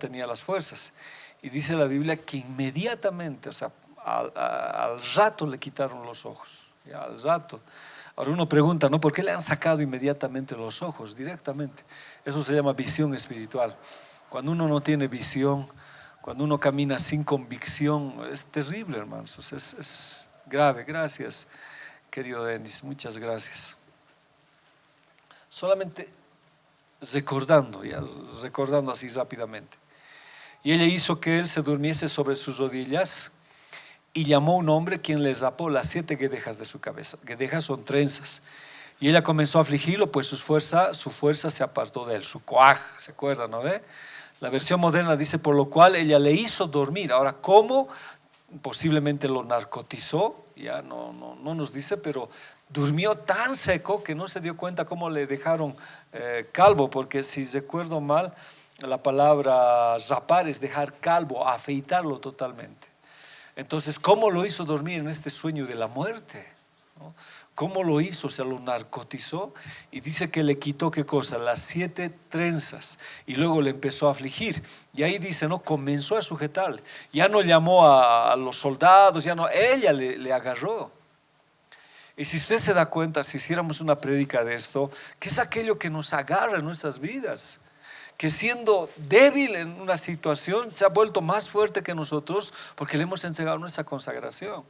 tenía las fuerzas. Y dice la Biblia que inmediatamente, o sea, al rato le quitaron los ojos, ya, al rato. Ahora uno pregunta, ¿no? ¿Por qué le han sacado inmediatamente los ojos? Directamente. Eso se llama visión espiritual. Cuando uno no tiene visión, cuando uno camina sin convicción, es terrible, hermanos. O sea, es grave. Gracias, querido Denis, muchas gracias. Solamente recordando así rápidamente. Y ella hizo que él se durmiese sobre sus rodillas y llamó a un hombre quien le rapó las 7 guedejas de su cabeza. Guedejas son trenzas. Y ella comenzó a afligirlo, pues su fuerza se apartó de él, su coaj, ¿se acuerdan, no ve? La versión moderna dice, por lo cual ella le hizo dormir. Ahora, ¿cómo? Posiblemente lo narcotizó, ya no nos dice, pero durmió tan seco que no se dio cuenta cómo le dejaron calvo, porque si recuerdo mal, la palabra rapar es dejar calvo, afeitarlo totalmente. Entonces, ¿cómo lo hizo dormir en este sueño de la muerte? ¿No? ¿Cómo lo hizo? O sea, lo narcotizó y dice que le quitó, ¿qué cosa? Las 7 trenzas, y luego le empezó a afligir. Y ahí dice, no, comenzó a sujetarle. Ya no llamó a los soldados, ya no, ella le agarró. Y si usted se da cuenta, si hiciéramos una prédica de esto, ¿qué es aquello que nos agarra en nuestras vidas? Que siendo débil en una situación se ha vuelto más fuerte que nosotros porque le hemos entregado nuestra consagración.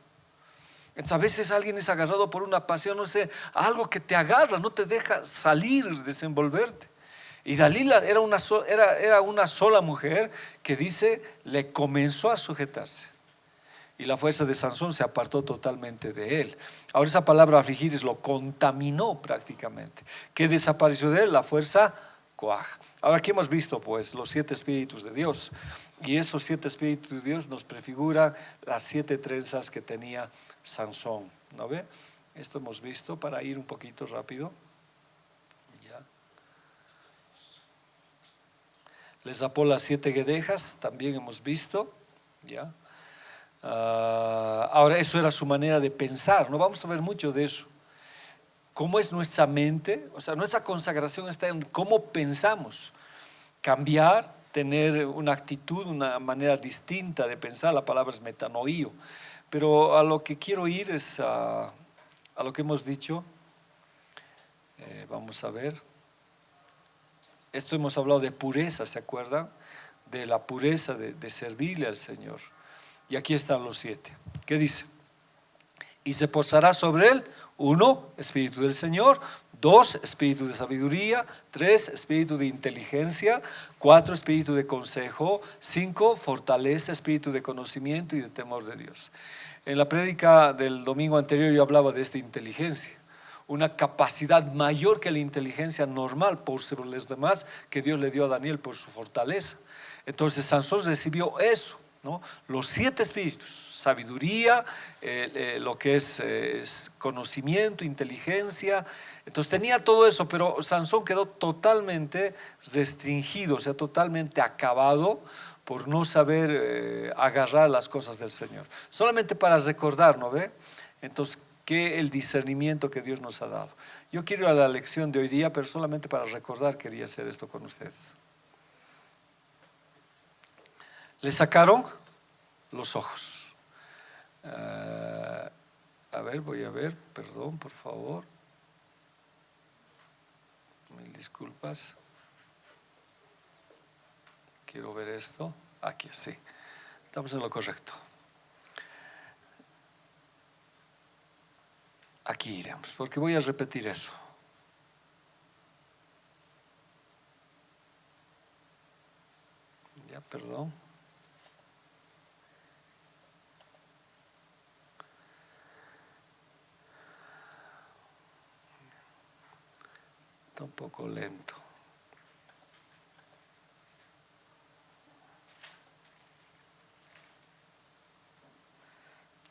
Entonces a veces alguien es agarrado por una pasión, no sé, algo que te agarra, no te deja salir, desenvolverte. Y Dalila era una sola mujer que dice, le comenzó a sujetarse. Y la fuerza de Sansón se apartó totalmente de él. Ahora esa palabra afligir lo contaminó prácticamente. ¿Qué desapareció de él? La fuerza coaj. Ahora aquí hemos visto pues los 7 espíritus de Dios. Y esos 7 espíritus de Dios nos prefiguran las 7 trenzas que tenía Sansón. ¿No ve? Esto hemos visto para ir un poquito rápido. Ya. Les rapó las 7 guedejas, también hemos visto. Ya. Ahora eso era su manera de pensar, no vamos a ver mucho de eso. ¿Cómo es nuestra mente? O sea, nuestra consagración está en cómo pensamos. Cambiar, tener una actitud, una manera distinta de pensar. La palabra es metanoío. Pero a lo que quiero ir es a lo que hemos dicho. Vamos a ver. Esto hemos hablado de pureza, ¿se acuerdan? De la pureza de servirle al Señor. Y aquí están los 7. ¿Qué dice? Y se posará sobre él 1, espíritu del Señor; 2, espíritu de sabiduría; 3, espíritu de inteligencia; 4, espíritu de consejo; 5, fortaleza, espíritu de conocimiento y de temor de Dios. En la prédica del domingo anterior yo hablaba de esta inteligencia, una capacidad mayor que la inteligencia normal por sobre los demás que Dios le dio a Daniel por su fortaleza. Entonces Sansón recibió eso, ¿no? Los 7 espíritus, sabiduría, lo que es conocimiento, inteligencia. Entonces tenía todo eso, pero Sansón quedó totalmente restringido, o sea, totalmente acabado por no saber agarrar las cosas del Señor. Solamente para recordar, ¿no ve? Entonces, que el discernimiento que Dios nos ha dado. Yo quiero ir a la lección de hoy día, pero solamente para recordar quería hacer esto con ustedes. Le sacaron los ojos. A ver, voy a ver, perdón, por favor. Mil disculpas. Quiero ver esto. Aquí, sí. Estamos en lo correcto. Aquí iremos, porque voy a repetir eso. Ya, perdón. Está un poco lento.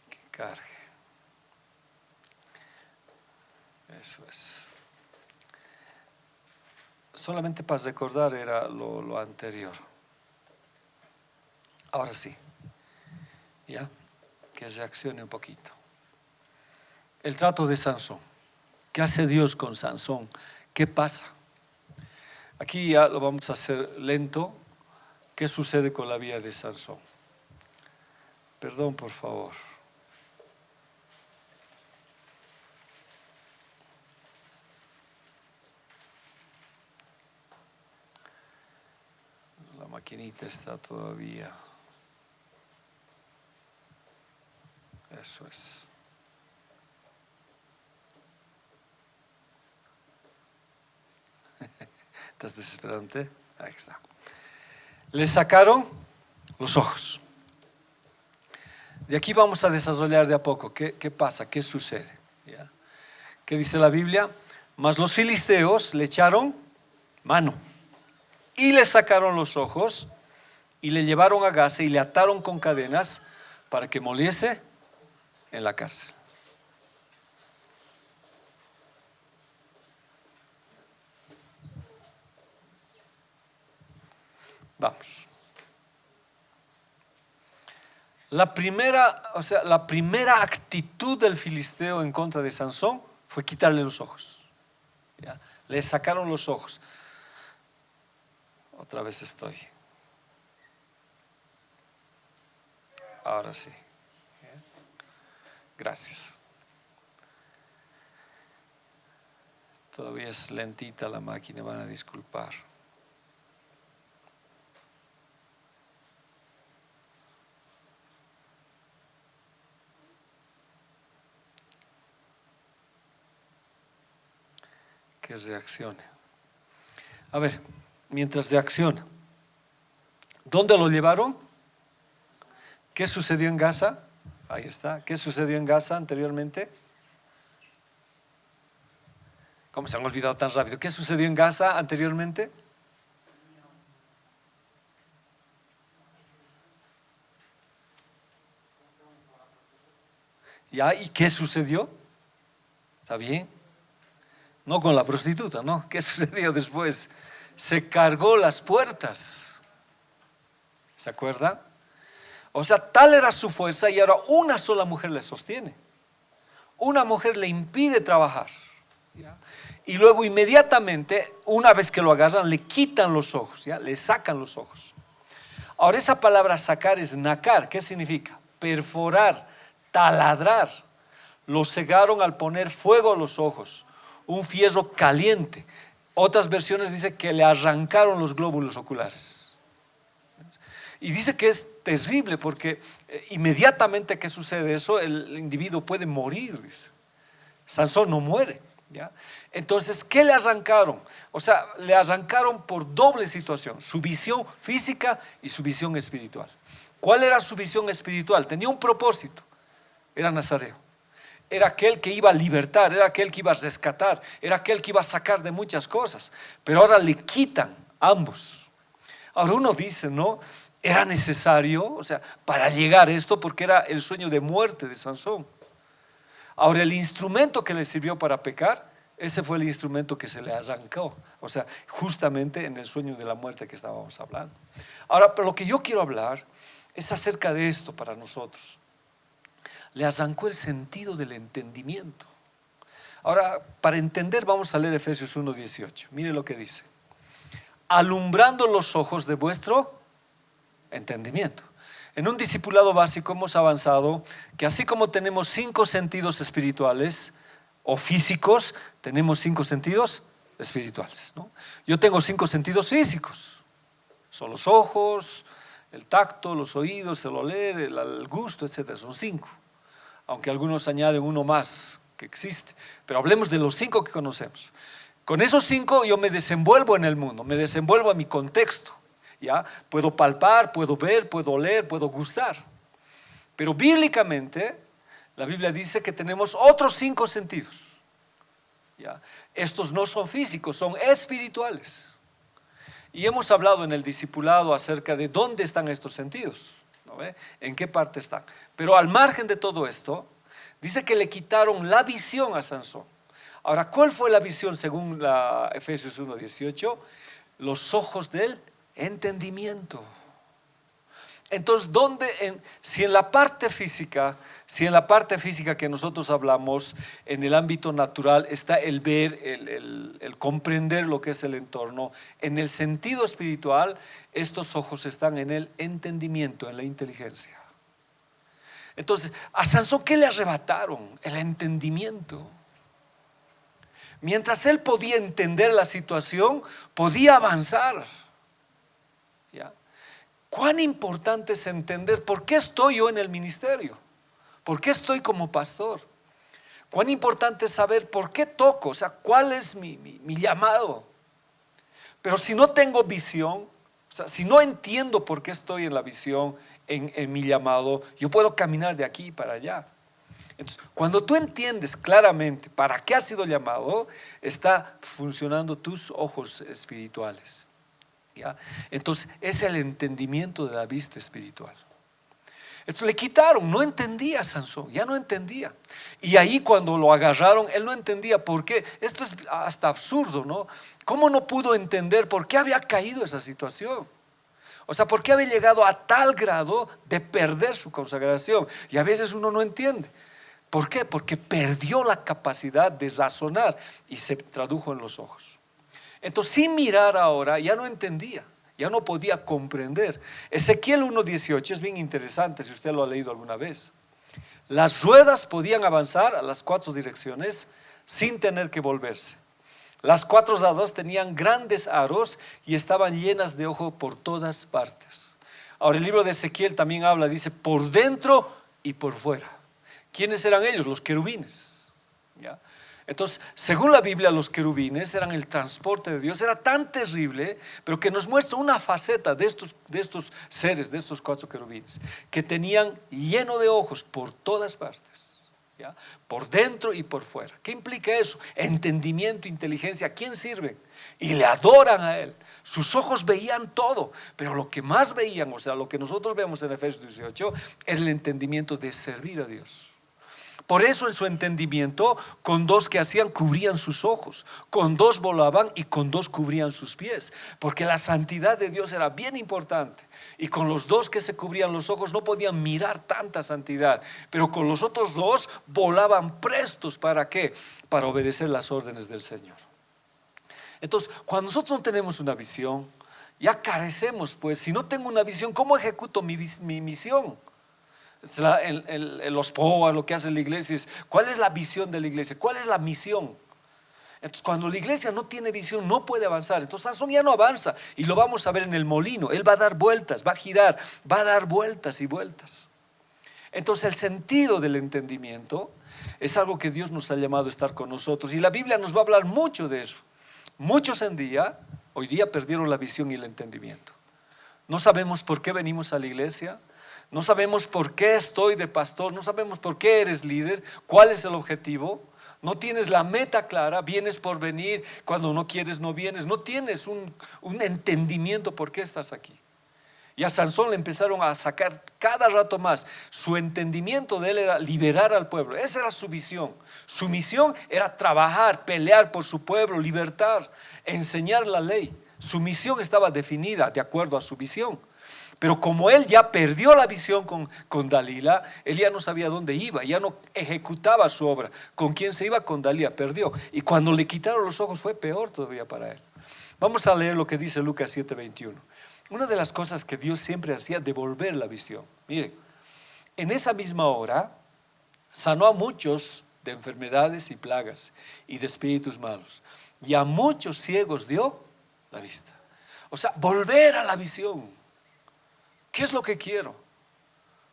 Que cargue. Eso es. Solamente para recordar era lo anterior. Ahora sí. Ya, que reaccione un poquito. El trato de Sansón. ¿Qué hace Dios con Sansón? ¿Qué pasa? Aquí ya lo vamos a hacer lento. ¿Qué sucede con la vida de Sansón? Perdón, por favor. La maquinita está todavía. Eso es. ¿Estás desesperante? Ahí está. Le sacaron los ojos. De aquí vamos a desarrollar de a poco. ¿Qué pasa? ¿Qué sucede? ¿Ya? ¿Qué dice la Biblia? Mas los filisteos le echaron mano y le sacaron los ojos y le llevaron a Gaza y le ataron con cadenas para que moliese en la cárcel. Vamos. La primera actitud del filisteo en contra de Sansón fue quitarle los ojos. ¿Ya? Le sacaron los ojos. Otra vez estoy. Ahora sí. Gracias. Todavía es lentita la máquina, van a disculpar. Que reaccione. A ver, mientras reacciona, ¿dónde lo llevaron? ¿Qué sucedió en Gaza? Ahí está. ¿Qué sucedió en Gaza anteriormente? ¿Cómo se han olvidado tan rápido? ¿Qué sucedió en Gaza anteriormente? ¿Ya? ¿Y qué sucedió? ¿Está bien? No con la prostituta, ¿no? ¿Qué sucedió después? Se cargó las puertas. ¿Se acuerdan? O sea, tal era su fuerza y ahora una sola mujer le sostiene. Una mujer le impide trabajar. ¿Ya? Y luego inmediatamente, una vez que lo agarran, le quitan los ojos, ¿ya? Le sacan los ojos. Ahora esa palabra sacar es nacar. ¿Qué significa? Perforar, taladrar. Lo cegaron al poner fuego a los ojos. Un fierro caliente. Otras versiones dicen que le arrancaron los glóbulos oculares. Y dice que es terrible porque inmediatamente que sucede eso, el individuo puede morir, dice. Sansón no muere, ¿ya? Entonces, ¿qué le arrancaron? O sea, le arrancaron por doble situación, su visión física y su visión espiritual. ¿Cuál era su visión espiritual? Tenía un propósito, era nazareo. Era aquel que iba a libertar, era aquel que iba a rescatar, era aquel que iba a sacar de muchas cosas. Pero ahora le quitan ambos. Ahora uno dice, ¿no? Era necesario, o sea, para llegar a esto, porque era el sueño de muerte de Sansón. Ahora el instrumento que le sirvió para pecar, ese fue el instrumento que se le arrancó. O sea, justamente en el sueño de la muerte que estábamos hablando. Ahora, pero lo que yo quiero hablar es acerca de esto para nosotros. Le arrancó el sentido del entendimiento. Ahora, para entender, vamos a leer Efesios 1:18. Mire lo que dice: alumbrando los ojos de vuestro entendimiento. En un discipulado básico hemos avanzado que así como tenemos 5 sentidos espirituales o físicos, tenemos 5 sentidos espirituales, ¿no? Yo tengo 5 sentidos físicos. Son los ojos, el tacto, los oídos, el oler, el gusto, etc. Son 5. Aunque algunos añaden uno más que existe, pero hablemos de los 5 que conocemos. Con esos 5 yo me desenvuelvo en el mundo, me desenvuelvo a mi contexto, ¿ya? Puedo palpar, puedo ver, puedo oler, puedo gustar. Pero bíblicamente la Biblia dice que tenemos otros 5 sentidos, ¿ya? Estos no son físicos, son espirituales. Y hemos hablado en el discipulado acerca de dónde están estos sentidos, ¿no ve? ¿En qué parte están? Pero al margen de todo esto, dice que le quitaron la visión a Sansón. Ahora, ¿cuál fue la visión según la Efesios 1:18? Los ojos del entendimiento. Entonces, si en la parte física, que nosotros hablamos, en el ámbito natural está el ver, el comprender lo que es el entorno, en el sentido espiritual, estos ojos están en el entendimiento, en la inteligencia. Entonces, a Sansón, ¿qué le arrebataron? El entendimiento. Mientras él podía entender la situación, podía avanzar. ¿Ya? Cuán importante es entender por qué estoy yo en el ministerio, por qué estoy como pastor. Cuán importante es saber por qué toco, o sea, cuál es mi llamado. Pero si no tengo visión, o sea, si no entiendo por qué estoy en la visión, en mi llamado, yo puedo caminar de aquí para allá. Entonces, cuando tú entiendes claramente para qué has sido llamado, está funcionando tus ojos espirituales. ¿Ya? Entonces es el entendimiento de la vista espiritual. Entonces le quitaron, no entendía Sansón, ya no entendía. Y ahí cuando lo agarraron, él no entendía por qué. Esto es hasta absurdo, ¿no? ¿Cómo no pudo entender por qué había caído esa situación? O sea, ¿por qué había llegado a tal grado de perder su consagración? Y a veces uno no entiende. ¿Por qué? Porque perdió la capacidad de razonar y se tradujo en los ojos. Entonces, sin mirar ahora, ya no entendía, ya no podía comprender. Ezequiel 1:18 es bien interesante si usted lo ha leído alguna vez. Las ruedas podían avanzar a las 4 direcciones sin tener que volverse. Las 4 lados tenían grandes aros y estaban llenas de ojo por todas partes. Ahora el libro de Ezequiel también habla, dice, por dentro y por fuera. ¿Quiénes eran ellos? Los querubines. ¿Ya? Entonces, según la Biblia, los querubines eran el transporte de Dios. Era tan terrible, pero que nos muestra una faceta de estos seres, de estos 4 querubines, que tenían lleno de ojos por todas partes, ¿ya? Por dentro y por fuera. ¿Qué implica eso? Entendimiento, inteligencia. ¿A quién sirven? Y le adoran a Él. Sus ojos veían todo, pero lo que más veían, o sea, lo que nosotros vemos en Efesios 18, es el entendimiento de servir a Dios. Por eso en su entendimiento, con 2 que hacían cubrían sus ojos, con 2 volaban y con 2 cubrían sus pies, porque la santidad de Dios era bien importante. Y con los 2 que se cubrían los ojos no podían mirar tanta santidad, pero con los otros 2 volaban prestos. ¿Para qué? Para obedecer las órdenes del Señor. Entonces, cuando nosotros no tenemos una visión, ya carecemos, pues. Si no tengo una visión, ¿cómo ejecuto mi misión? Los POAs, lo que hace la iglesia es, ¿cuál es la visión de la iglesia? ¿Cuál es la misión? Entonces, cuando la iglesia no tiene visión, no puede avanzar. Entonces Sansón ya no avanza, y lo vamos a ver en el molino. Él va a dar vueltas, va a girar, va a dar vueltas y vueltas. Entonces el sentido del entendimiento es algo que Dios nos ha llamado a estar con nosotros, y la Biblia nos va a hablar mucho de eso. Muchos hoy día perdieron la visión y el entendimiento. No sabemos por qué venimos a la iglesia, no sabemos por qué estoy de pastor, no sabemos por qué eres líder, cuál es el objetivo. No tienes la meta clara, vienes por venir, cuando no quieres no vienes, no tienes un entendimiento por qué estás aquí. Y a Sansón le empezaron a sacar cada rato más. Su entendimiento de él era liberar al pueblo. Esa era su visión. Su misión era trabajar, pelear por su pueblo, libertar, enseñar la ley. Su misión estaba definida de acuerdo a su visión. Pero como él ya perdió la visión con Dalila, él ya no sabía dónde iba, ya no ejecutaba su obra. ¿Con quién se iba? Con Dalila, perdió. Y cuando le quitaron los ojos fue peor todavía para él. Vamos a leer lo que dice Lucas 7:21. Una de las cosas que Dios siempre hacía, devolver la visión. Miren, en esa misma hora sanó a muchos de enfermedades y plagas y de espíritus malos, y a muchos ciegos dio la vista. O sea, volver a la visión. ¿Qué es lo que quiero?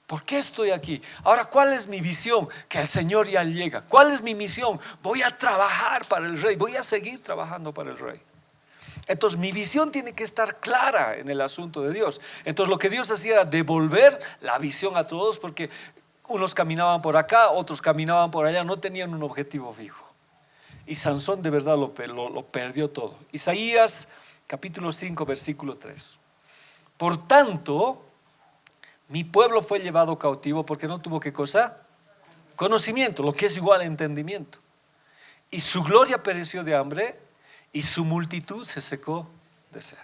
¿Por qué estoy aquí? Ahora, ¿cuál es mi visión? Que el Señor ya llega. ¿Cuál es mi misión? Voy a trabajar para el Rey, voy a seguir trabajando para el Rey. Entonces mi visión tiene que estar clara en el asunto de Dios. Entonces lo que Dios hacía era devolver la visión a todos, porque unos caminaban por acá, otros caminaban por allá, no tenían un objetivo fijo. Y Sansón de verdad lo perdió todo. Isaías capítulo 5 versículo 3. Por tanto, mi pueblo fue llevado cautivo porque no tuvo ¿qué cosa? Conocimiento, lo que es igual a entendimiento. Y su gloria pereció de hambre, y su multitud se secó de sed.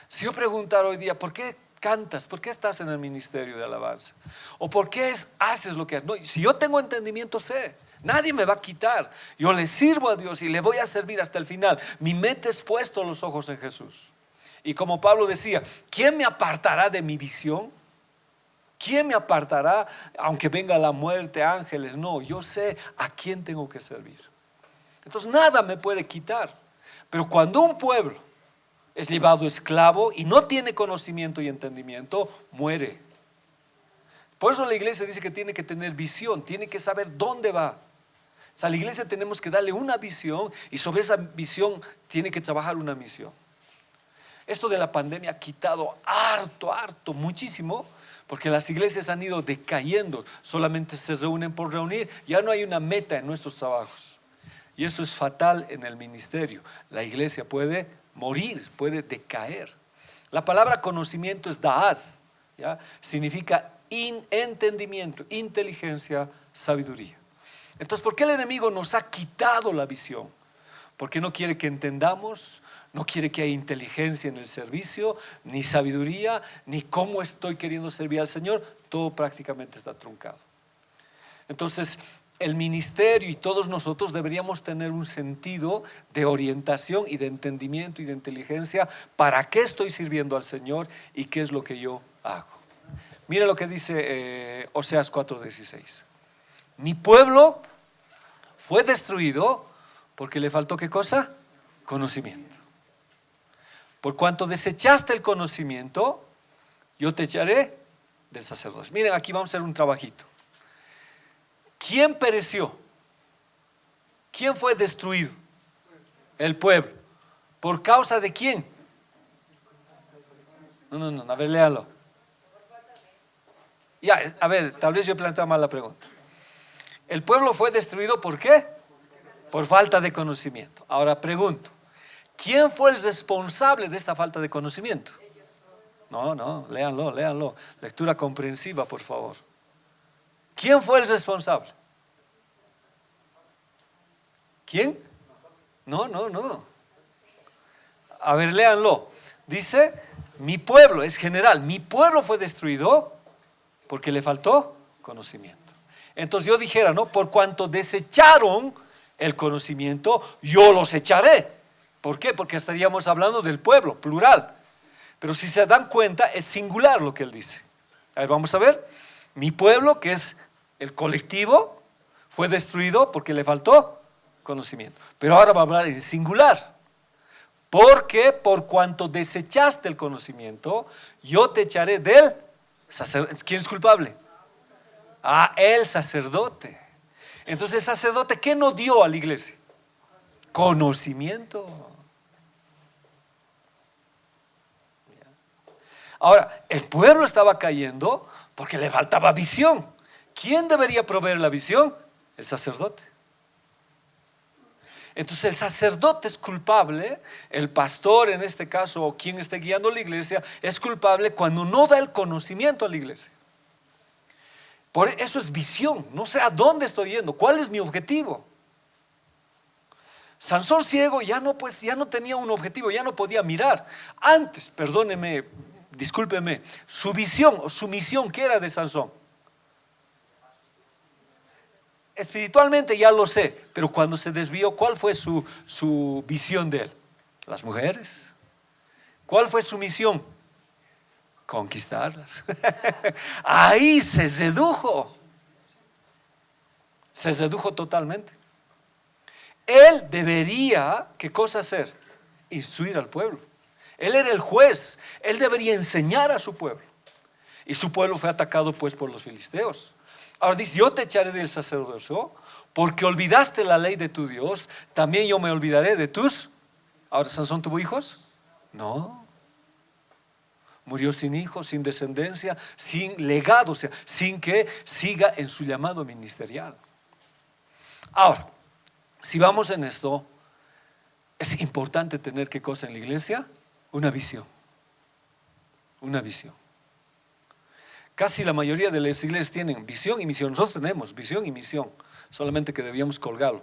Si yo preguntara hoy día, ¿por qué cantas? ¿Por qué estás en el ministerio de alabanza? ¿O por qué haces lo que haces? No, si yo tengo entendimiento, sé. Nadie me va a quitar. Yo le sirvo a Dios y le voy a servir hasta el final. Mi mente es puesto los ojos en Jesús. Y como Pablo decía, ¿quién me apartará de mi visión? ¿Quién me apartará aunque venga la muerte, ángeles? No, yo sé a quién tengo que servir. Entonces nada me puede quitar. Pero cuando un pueblo es llevado esclavo y no tiene conocimiento y entendimiento, muere. Por eso la iglesia dice que tiene que tener visión, tiene que saber dónde va. O sea, a la iglesia tenemos que darle una visión y sobre esa visión tiene que trabajar una misión. Esto de la pandemia ha quitado harto, muchísimo, porque las iglesias han ido decayendo, solamente se reúnen por reunir, ya no hay una meta en nuestros trabajos. Y eso es fatal en el ministerio. La iglesia puede morir, puede decaer. La palabra conocimiento es da'at, ¿ya? Significa entendimiento, inteligencia, sabiduría. Entonces, ¿por qué el enemigo nos ha quitado la visión? Porque no quiere que entendamos, no quiere que haya inteligencia en el servicio, ni sabiduría, ni cómo estoy queriendo servir al Señor. Todo prácticamente está truncado. Entonces, el ministerio y todos nosotros deberíamos tener un sentido de orientación y de entendimiento y de inteligencia. ¿Para qué estoy sirviendo al Señor y qué es lo que yo hago? Mira lo que dice Oseas 4:16. Mi pueblo fue destruido porque le faltó ¿qué cosa? Conocimiento. Por cuanto desechaste el conocimiento, yo te echaré del sacerdocio. Miren, aquí vamos a hacer un trabajito. ¿Quién pereció? ¿Quién fue destruido? El pueblo. ¿Por causa de quién? No, a ver, léalo. Ya, a ver, tal vez yo planteo mal la pregunta. El pueblo fue destruido ¿por qué? Por falta de conocimiento. Ahora pregunto, ¿quién fue el responsable de esta falta de conocimiento? No, léanlo. Lectura comprensiva, por favor. ¿Quién fue el responsable? ¿Quién? No. A ver, léanlo. Dice, mi pueblo, es general, mi pueblo fue destruido porque le faltó conocimiento. Entonces yo dijera, ¿no? Por cuanto desecharon el conocimiento, yo los echaré. ¿Por qué? Porque estaríamos hablando del pueblo, plural. Pero si se dan cuenta, es singular lo que él dice. A ver, vamos a ver. Mi pueblo, que es el colectivo, fue destruido porque le faltó conocimiento. Pero ahora va a hablar en singular. Porque por cuanto desechaste el conocimiento, yo te echaré del sacerdote. ¿Quién es culpable? El sacerdote. Entonces el sacerdote, ¿qué no dio a la iglesia? Conocimiento. Ahora, el pueblo estaba cayendo porque le faltaba visión. ¿Quién debería proveer la visión? El sacerdote. Entonces el sacerdote es culpable, el pastor en este caso, o quien esté guiando la iglesia, es culpable cuando no da el conocimiento a la iglesia. Por eso es visión, no sé a dónde estoy yendo, cuál es mi objetivo. Sansón ciego ya no tenía un objetivo, ya no podía mirar. Antes, perdóneme, discúlpeme, su visión o su misión, ¿qué era de Sansón? Espiritualmente ya lo sé, pero cuando se desvió, ¿cuál fue su visión de él? Las mujeres. ¿Cuál fue su misión? Conquistarlas. Ahí se sedujo totalmente. Él debería, ¿qué cosa hacer? Instruir al pueblo. Él era el juez, él debería enseñar a su pueblo. Y su pueblo fue atacado pues por los filisteos. Ahora dice, yo te echaré del sacerdocio porque olvidaste la ley de tu Dios, también yo me olvidaré de tus. Ahora, ¿Sansón tuvo hijos? No. Murió sin hijos, sin descendencia, sin legado, o sea, sin que siga en su llamado ministerial. Ahora, si vamos en esto, es importante tener ¿qué cosa en la iglesia? Una visión. Una visión. Casi la mayoría de las iglesias tienen visión y misión. Nosotros tenemos visión y misión, solamente que debíamos colgarlo.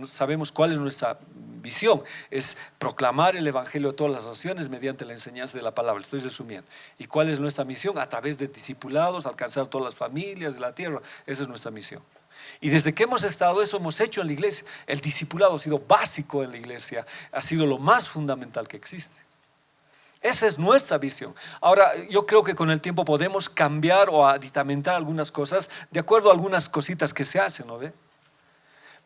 Sabemos cuál es nuestra visión: es proclamar el evangelio a todas las naciones mediante la enseñanza de la palabra. Estoy resumiendo. ¿Y cuál es nuestra misión? A través de discipulados, alcanzar todas las familias de la tierra. Esa es nuestra misión. Y desde que hemos estado, eso hemos hecho en la iglesia. El discipulado ha sido básico en la iglesia, ha sido lo más fundamental que existe. Esa es nuestra visión. Ahora, yo creo que con el tiempo podemos cambiar o aditamentar algunas cosas de acuerdo a algunas cositas que se hacen, ¿no ve?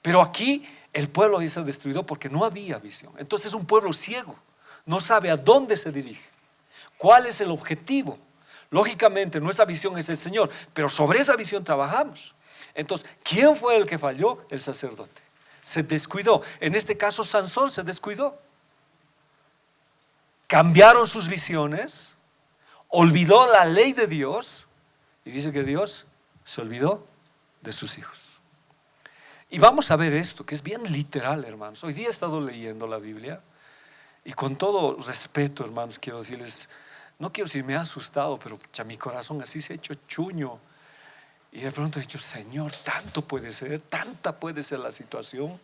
Pero aquí el pueblo había sido destruido porque no había visión. Entonces es un pueblo ciego, no sabe a dónde se dirige, cuál es el objetivo. Lógicamente nuestra visión es el Señor, pero sobre esa visión trabajamos. Entonces, ¿quién fue el que falló? El sacerdote. Se descuidó. En este caso, Sansón se descuidó. Cambiaron sus visiones, olvidó la ley de Dios, y dice que Dios se olvidó de sus hijos. Y vamos a ver esto, que es bien literal, hermanos. Hoy día he estado leyendo la Biblia, y con todo respeto, hermanos, quiero decirles, no quiero decir me ha asustado, pero mi corazón así se ha hecho chuño. Y de pronto he dicho: Señor, tanto puede ser, tanta puede ser la situación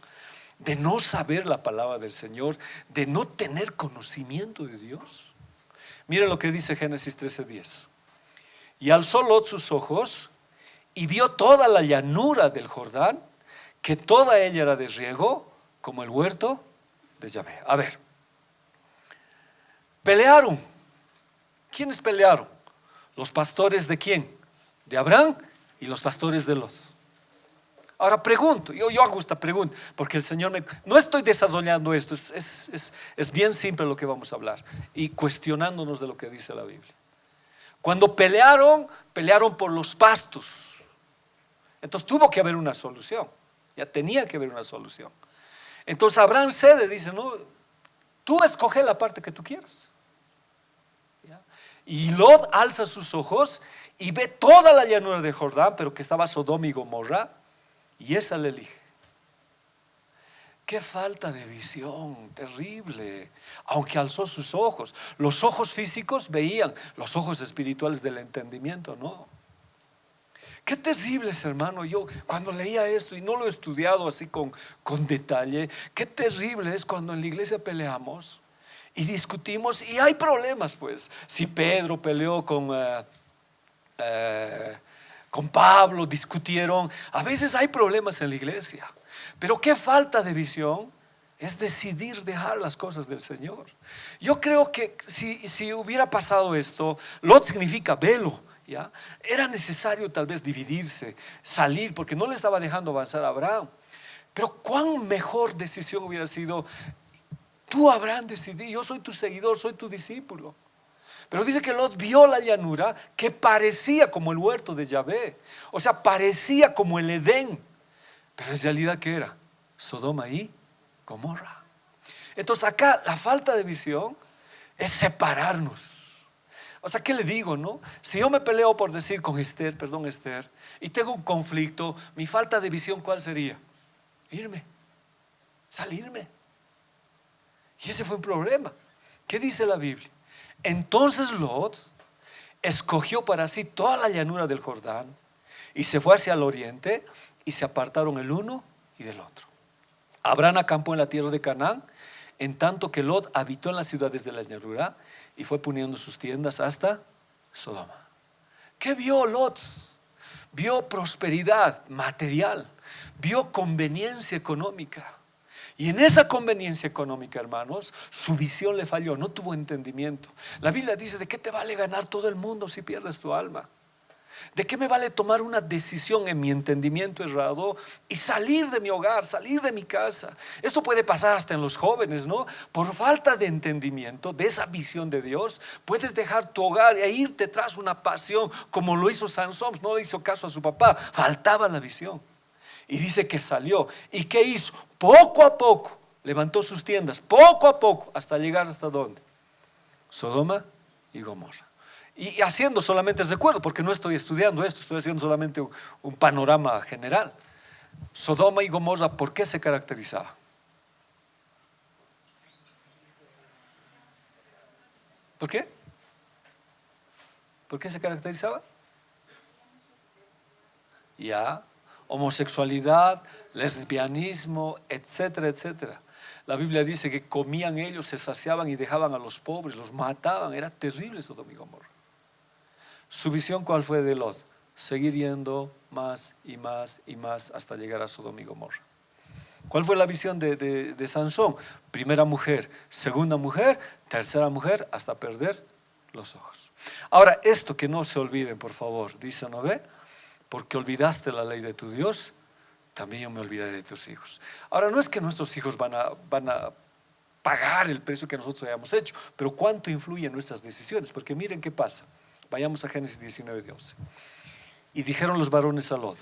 de no saber la palabra del Señor, de no tener conocimiento de Dios. Mira lo que dice Génesis 13:10. Y alzó Lot sus ojos y vio toda la llanura del Jordán, que toda ella era de riego, como el huerto de Yahvé. A ver, pelearon. ¿Quiénes pelearon? Los pastores de ¿quién? De Abraham y los pastores de Lot. Ahora pregunto, yo hago esta pregunta porque el Señor no estoy desarrollando esto, es bien simple lo que vamos a hablar y cuestionándonos de lo que dice la Biblia. Cuando pelearon por los pastos. Entonces tuvo que haber una solución, ya tenía que haber una solución. Entonces Abraham cede, dice: no, tú escoge la parte que tú quieras. ¿Ya? Y Lot alza sus ojos y ve toda la llanura de Jordán, pero que estaba Sodoma y Gomorra, y esa le elige. Qué falta de visión, terrible. Aunque alzó sus ojos, los ojos físicos veían, los ojos espirituales del entendimiento no. Qué terrible es, hermano. Yo cuando leía esto, y no lo he estudiado así con detalle, qué terrible es cuando en la iglesia peleamos y discutimos y hay problemas. Pues si Pedro peleó con Pablo, discutieron. A veces hay problemas en la iglesia, pero qué falta de visión es decidir dejar las cosas del Señor. Yo creo que si hubiera pasado esto, Lot significa velo, ¿ya? Era necesario tal vez dividirse, salir, porque no le estaba dejando avanzar a Abraham. Pero cuán mejor decisión hubiera sido: tú, Abraham, decidí, yo soy tu seguidor, soy tu discípulo. Pero dice que Lot vio la llanura que parecía como el huerto de Yahvé, o sea, parecía como el Edén, pero en realidad ¿qué era? Sodoma y Gomorra. Entonces acá la falta de visión es separarnos. O sea, ¿qué le digo, no? Si yo me peleo por decir con Esther, y tengo un conflicto, mi falta de visión, ¿cuál sería? Irme, salirme. Y ese fue un problema. ¿Qué dice la Biblia? Entonces Lot escogió para sí toda la llanura del Jordán y se fue hacia el oriente, y se apartaron el uno y del otro. Abraham acampó en la tierra de Canaán, en tanto que Lot habitó en las ciudades de la llanura y fue poniendo sus tiendas hasta Sodoma. ¿Qué vio Lot? Vio prosperidad material, vio conveniencia económica. Y en esa conveniencia económica, hermanos, su visión le falló, no tuvo entendimiento. La Biblia dice: ¿de qué te vale ganar todo el mundo si pierdes tu alma? ¿De qué me vale tomar una decisión en mi entendimiento errado y salir de mi hogar, salir de mi casa? Esto puede pasar hasta en los jóvenes, ¿no? Por falta de entendimiento, de esa visión de Dios, puedes dejar tu hogar e irte tras una pasión, como lo hizo Sansón. No le hizo caso a su papá, faltaba la visión. Y dice que salió. ¿Y qué hizo? Poco a poco levantó sus tiendas, poco a poco, hasta llegar hasta ¿dónde? Sodoma y Gomorra. Y haciendo solamente recuerdo, porque no estoy estudiando esto, estoy haciendo solamente un panorama general. Sodoma y Gomorra, ¿por qué se caracterizaba? ¿Por qué? ¿Por qué se caracterizaba? ya, homosexualidad, lesbianismo, etcétera, etcétera. La Biblia dice que comían ellos, se saciaban y dejaban a los pobres, los mataban. Era terrible Sodoma y Gomorra. Su visión, ¿cuál fue de Lot? Seguir yendo más y más y más hasta llegar a Sodoma y Gomorra. ¿Cuál fue la visión de Sansón? Primera mujer, segunda mujer, tercera mujer, hasta perder los ojos. Ahora, esto que no se olviden, por favor, dice, ¿no ve? Porque olvidaste la ley de tu Dios, también yo me olvidaré de tus hijos. Ahora, no es que nuestros hijos van a pagar el precio que nosotros hayamos hecho, pero cuánto influye en nuestras decisiones, porque miren qué pasa. Vayamos a Génesis 19:11. Y dijeron los varones a Lot: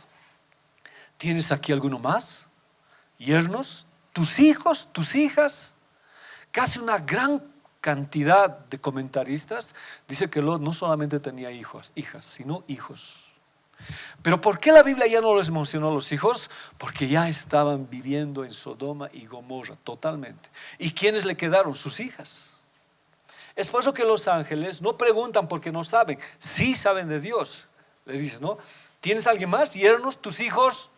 ¿tienes aquí alguno más? Yernos, tus hijos, tus hijas. Casi una gran cantidad de comentaristas dice que Lot no solamente tenía hijas, sino hijos. Pero ¿por qué la Biblia ya no les mencionó a los hijos? Porque ya estaban viviendo en Sodoma y Gomorra totalmente. ¿Y quiénes le quedaron? Sus hijas. Es por eso que los ángeles no preguntan porque no saben, sí saben de Dios. Les dicen, ¿no? ¿Tienes alguien más? Yernos, tus hijos,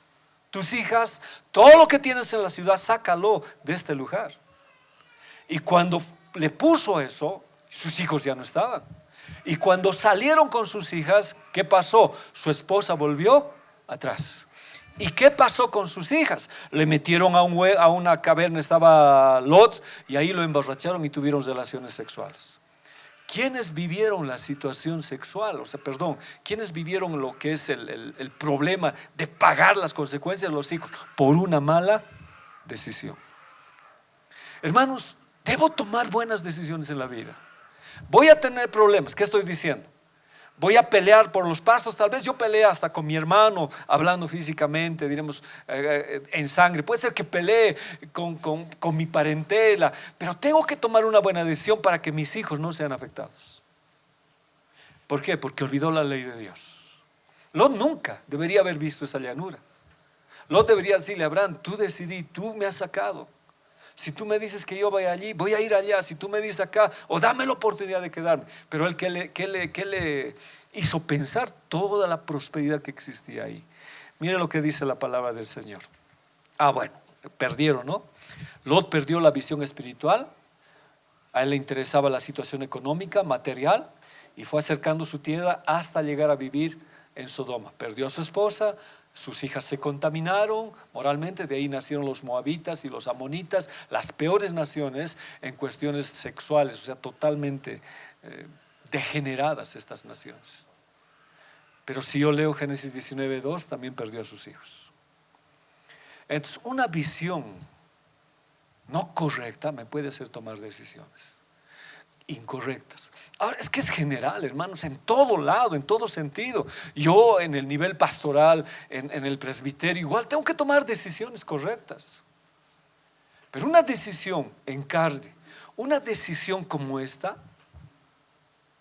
tus hijas, todo lo que tienes en la ciudad, sácalo de este lugar. Y cuando le puso eso, sus hijos ya no estaban. Y cuando salieron con sus hijas, ¿qué pasó? Su esposa volvió atrás. ¿Y qué pasó con sus hijas? Le metieron a una caverna, estaba Lot, y ahí lo emborracharon y tuvieron relaciones sexuales. ¿Quiénes vivieron la situación sexual? O sea, perdón, ¿quiénes vivieron lo que es el problema de pagar las consecuencias de los hijos? Por una mala decisión. Hermanos, debo tomar buenas decisiones en la vida. Voy a tener problemas, ¿qué estoy diciendo? Voy a pelear por los pastos, tal vez yo pelee hasta con mi hermano, hablando físicamente, diremos en sangre. Puede ser que pelee con mi parentela, pero tengo que tomar una buena decisión para que mis hijos no sean afectados. ¿Por qué? Porque olvidó la ley de Dios. Lot nunca debería haber visto esa llanura. Lot debería decirle a Abraham: tú decidí, tú me has sacado. Si tú me dices que yo vaya allí, voy a ir allá. Si tú me dices acá, o dame la oportunidad de quedarme. Pero él, ¿qué le hizo pensar? Toda la prosperidad que existía ahí. Mire lo que dice la palabra del Señor. Bueno, perdieron, ¿no? Lot perdió la visión espiritual. A él le interesaba la situación económica, material, y fue acercando su tierra hasta llegar a vivir en Sodoma. Perdió a su esposa. Sus hijas se contaminaron moralmente. De ahí nacieron los moabitas y los amonitas, las peores naciones en cuestiones sexuales, o sea, totalmente degeneradas estas naciones. Pero si yo leo Génesis 19:2, también perdió a sus hijos. Entonces, una visión no correcta me puede hacer tomar decisiones incorrectas. Ahora, es que es general, hermanos, en todo lado, en todo sentido. Yo en el nivel pastoral, en el presbiterio, igual tengo que tomar decisiones correctas. Pero una decisión en carne, una decisión como esta,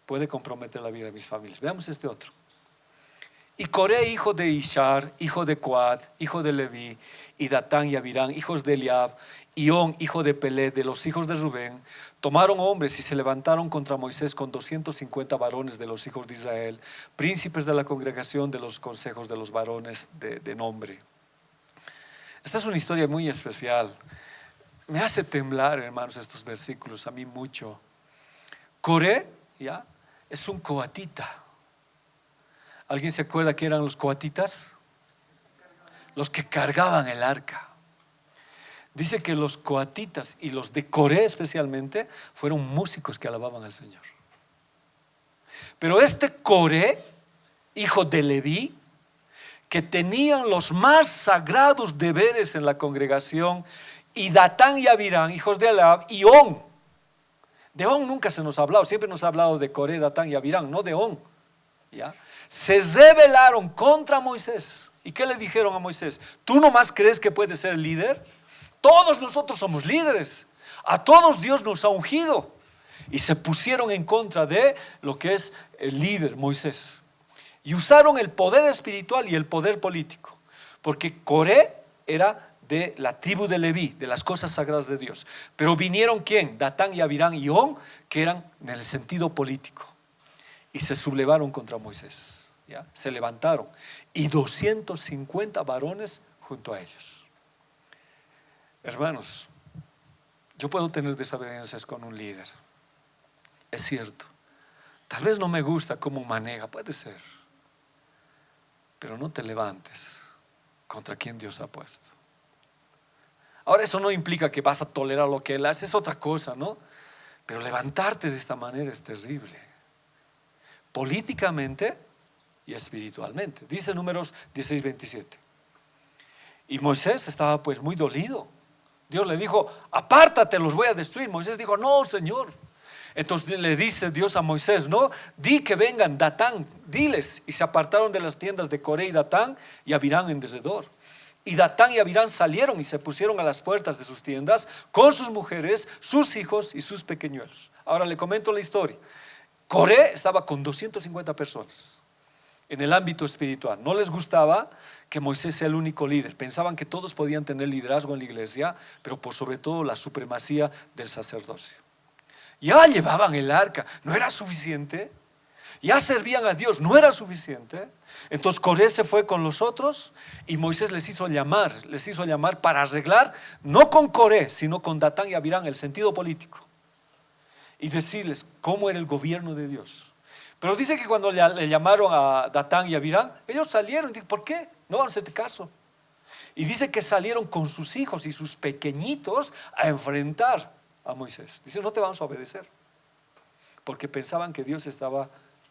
puede comprometer la vida de mis familias. Veamos este otro. Y Coré, hijo de Ishar, hijo de Coat, hijo de Leví, y Datán y Abirán, hijos de Eliab, y On, hijo de Pelet, de los hijos de Rubén, tomaron hombres y se levantaron contra Moisés con 250 varones de los hijos de Israel, príncipes de la congregación de los consejos de los varones de nombre. Esta es una historia muy especial. Me hace temblar, hermanos, estos versículos, a mí mucho. Coré, ¿ya?, es un coatita. ¿Alguien se acuerda que eran los coatitas? Los que cargaban el arca. Dice que los coatitas y los de Coré especialmente fueron músicos que alababan al Señor. Pero este Coré, hijo de Leví, que tenían los más sagrados deberes en la congregación, y Datán y Abirán, hijos de Eliab, y On. De On nunca se nos ha hablado, siempre nos ha hablado de Coré, Datán y Abirán, no de On. ¿Ya? Se rebelaron contra Moisés. ¿Y qué le dijeron a Moisés? ¿Tú nomás crees que puedes ser líder? Todos nosotros somos líderes. A todos Dios nos ha ungido. Y se pusieron en contra de lo que es el líder, Moisés. Y usaron el poder espiritual y el poder político. Porque Coré era de la tribu de Leví, de las cosas sagradas de Dios. Pero vinieron ¿quién? Datán y Abirán y On, que eran en el sentido político. Y se sublevaron contra Moisés. ¿ya? Se levantaron y 250 varones junto a ellos. Hermanos, yo puedo tener desavenencias con un líder, es cierto. Tal vez no me gusta cómo maneja, puede ser, pero no te levantes contra quien Dios ha puesto. Ahora, eso no implica que vas a tolerar lo que Él hace, es otra cosa, ¿no? Pero levantarte de esta manera es terrible, políticamente y espiritualmente. Dice Números 16:27. Y Moisés estaba pues muy dolido. Dios le dijo: apártate, los voy a destruir. Moisés dijo: no, Señor. Entonces le dice Dios a Moisés: no, di que vengan Datán, diles. Y se apartaron de las tiendas de Coré y Datán y Abirán en derredor. Y Datán y Abirán salieron y se pusieron a las puertas de sus tiendas con sus mujeres, sus hijos y sus pequeñuelos. Ahora le comento la historia. Coré estaba con 250 personas. En el ámbito espiritual no les gustaba que Moisés sea el único líder. Pensaban que todos podían tener liderazgo en la iglesia, pero por sobre todo la supremacía del sacerdocio. Ya llevaban el arca, no era suficiente. Ya servían a Dios, no era suficiente. Entonces Coré se fue con los otros y Moisés les hizo llamar para arreglar, no con Coré, sino con Datán y Abirán, el sentido político, y decirles cómo era el gobierno de Dios. Pero dice que cuando le llamaron a Datán y Abirán, ellos salieron y dijeron: ¿por qué? No van a hacerte caso. Y dice que salieron con sus hijos y sus pequeñitos a enfrentar a Moisés. Dice: no te vamos a obedecer, porque pensaban que Dios estaba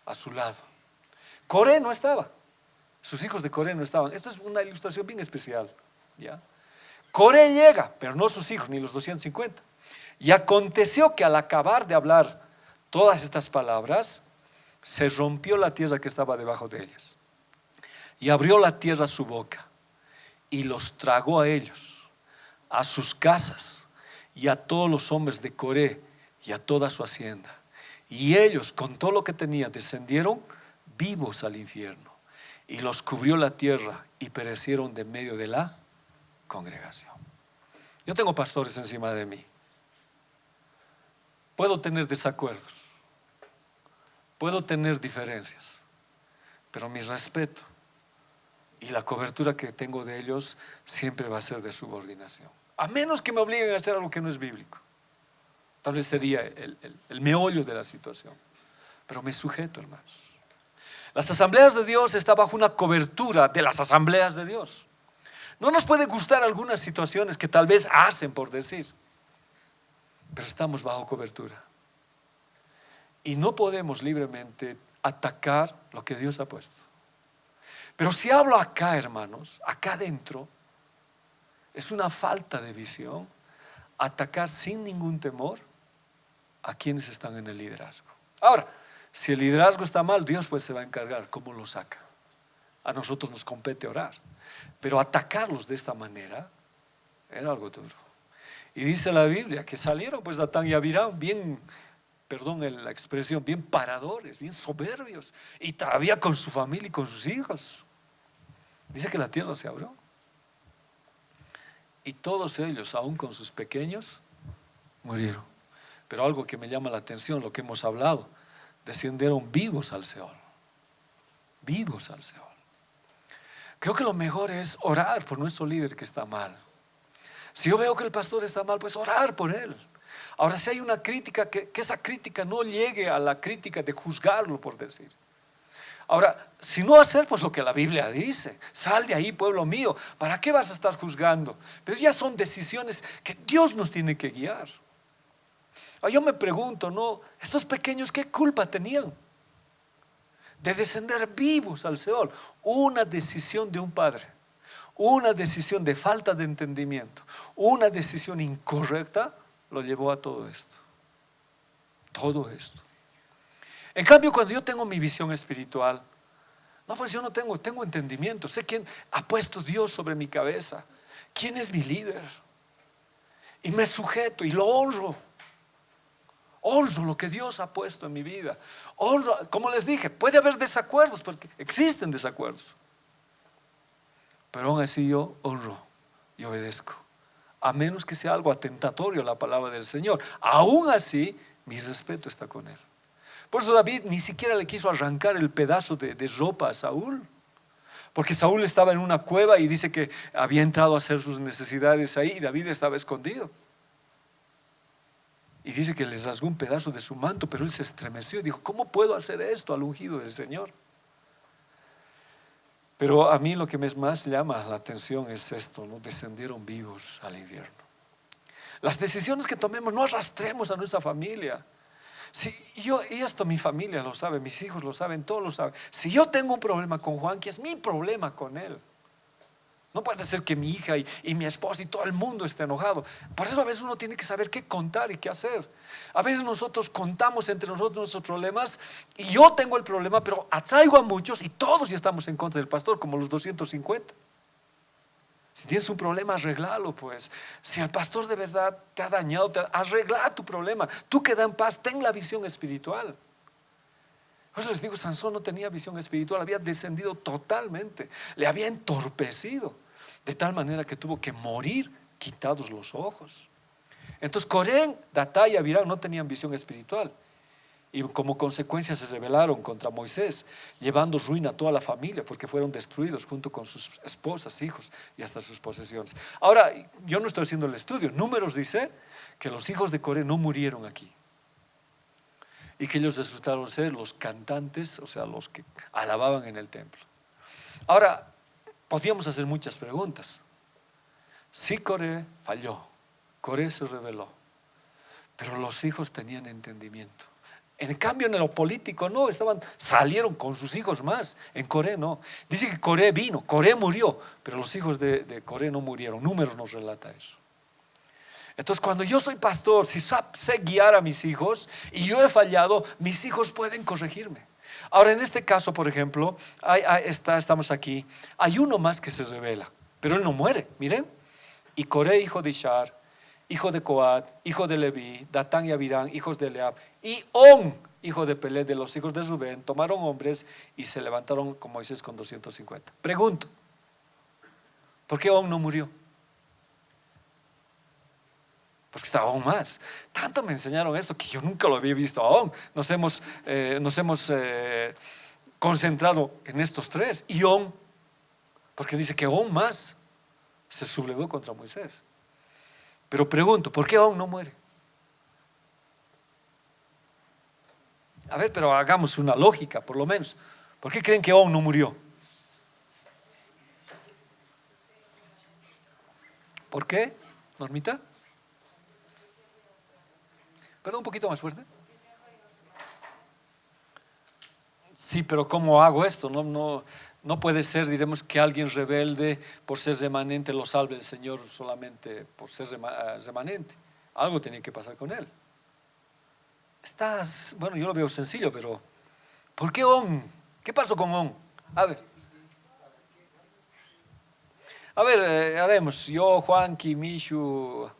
a su lado. Coré no estaba, sus hijos de Coré no estaban. Esto es una ilustración bien especial, ¿ya? Coré llega, pero no sus hijos, ni los 250. Y aconteció que al acabar de hablar todas estas palabras, se rompió la tierra que estaba debajo de ellas, y abrió la tierra su boca, y los tragó a ellos, a sus casas, y a todos los hombres de Coré, y a toda su hacienda. Y ellos, con todo lo que tenían, descendieron vivos al infierno, y los cubrió la tierra, y perecieron de medio de la congregación. Yo tengo pastores encima de mí. Puedo tener desacuerdos, puedo tener diferencias, pero mi respeto y la cobertura que tengo de ellos siempre va a ser de subordinación, a menos que me obliguen a hacer algo que no es bíblico. Tal vez sería el meollo de la situación, pero me sujeto, hermanos. Las asambleas de Dios están bajo una cobertura de las asambleas de Dios. No nos puede gustar algunas situaciones que tal vez hacen por decir, pero estamos bajo cobertura. Y no podemos libremente atacar lo que Dios ha puesto. Pero si hablo acá, hermanos, acá adentro, es una falta de visión atacar sin ningún temor a quienes están en el liderazgo. Ahora, si el liderazgo está mal, Dios pues se va a encargar cómo lo saca. A nosotros nos compete orar, pero atacarlos de esta manera era algo duro. Y dice la Biblia que salieron pues Datán y Abirán bien, perdón la expresión, bien paradores, bien soberbios, y todavía con su familia y con sus hijos. Dice que la tierra se abrió, y todos ellos, aún con sus pequeños, murieron. Pero algo que me llama la atención, lo que hemos hablado, descendieron vivos al Seol. Vivos al Seol. Creo que lo mejor es orar por nuestro líder que está mal. Si yo veo que el pastor está mal, pues orar por él. Ahora, si hay una crítica, que esa crítica no llegue a la crítica de juzgarlo por decir. Ahora, si no hacer pues lo que la Biblia dice: sal de ahí, pueblo mío. ¿Para qué vas a estar juzgando? Pero ya son decisiones que Dios nos tiene que guiar. Yo me pregunto, ¿no? Estos pequeños, ¿qué culpa tenían de descender vivos al Seol? Una decisión de un padre, una decisión de falta de entendimiento, una decisión incorrecta lo llevó a todo esto. Todo esto. En cambio, cuando yo tengo mi visión espiritual, no, pues yo no tengo entendimiento. Sé quién ha puesto Dios sobre mi cabeza, quién es mi líder, y me sujeto y lo honro. Honro lo que Dios ha puesto en mi vida. Honro, como les dije, puede haber desacuerdos, porque existen desacuerdos, pero aún así yo honro y obedezco, a menos que sea algo atentatorio a la palabra del Señor. Aún así mi respeto está con Él, Por eso David ni siquiera le quiso arrancar el pedazo de ropa a Saúl, porque Saúl estaba en una cueva y dice que había entrado a hacer sus necesidades ahí y David estaba escondido. Y dice que les rasgó un pedazo de su manto, pero él se estremeció y dijo: ¿cómo puedo hacer esto al ungido del Señor? Pero a mí lo que más llama la atención es esto, ¿no? Descendieron vivos al infierno. Las decisiones que tomemos, no arrastremos a nuestra familia. Si yo, y esto mi familia lo sabe, mis hijos lo saben, todos lo saben. Si yo tengo un problema con Juan, que es mi problema con él. No puede ser que mi hija y mi esposa y todo el mundo esté enojado. Por eso a veces uno tiene que saber qué contar y qué hacer. A veces nosotros contamos entre nosotros nuestros problemas y yo tengo el problema, pero atraigo a muchos y todos ya estamos en contra del pastor, como los 250. Si tienes un problema, arreglalo pues. Si el pastor de verdad te ha dañado, arregla tu problema. Tú queda en paz, ten la visión espiritual. Por eso les digo, Sansón no tenía visión espiritual, había descendido totalmente, le había entorpecido, de tal manera que tuvo que morir quitados los ojos. Entonces Corén, Datá y Abirán no tenían visión espiritual y como consecuencia se rebelaron contra Moisés, llevando ruina a toda la familia, porque fueron destruidos junto con sus esposas, hijos y hasta sus posesiones. Ahora, yo no estoy haciendo el estudio, Números dice que los hijos de Coré no murieron aquí y que ellos resultaron ser los cantantes, o sea, los que alababan en el templo. Ahora, podríamos hacer muchas preguntas. Sí, Coré falló, Coré se rebeló, pero los hijos tenían entendimiento. En cambio, en lo político no, salieron con sus hijos más. En Coré no. Dice que Coré vino, Coré murió, pero los hijos de Coré no murieron. Números nos relata eso. Entonces, cuando yo soy pastor, si sé guiar a mis hijos y yo he fallado, mis hijos pueden corregirme. Ahora, en este caso, por ejemplo, estamos aquí, hay uno más que se revela, pero él no muere, miren. Y Coré, hijo de Ishar, hijo de Coat, hijo de Leví, Datán y Abirán, hijos de Leab, y On, hijo de Pelé, de los hijos de Rubén, tomaron hombres y se levantaron con Moisés con 250. Pregunto, ¿por qué On no murió? Porque estaba On más. Tanto me enseñaron esto que yo nunca lo había visto a On. Nos hemos concentrado en estos tres. Y On, porque dice que On más se sublevó contra Moisés. Pero pregunto, ¿por qué On no muere? A ver, pero hagamos una lógica, por lo menos. ¿Por qué creen que On no murió? ¿Por qué, Normita? Perdón, un poquito más fuerte. Sí, pero ¿cómo hago esto? No puede ser, diremos, que alguien rebelde por ser remanente lo salve el Señor solamente por ser remanente. Algo tenía que pasar con él. Bueno, yo lo veo sencillo, pero ¿por qué On? ¿Qué pasó con On? A ver, haremos yo, Juanqui, Mishu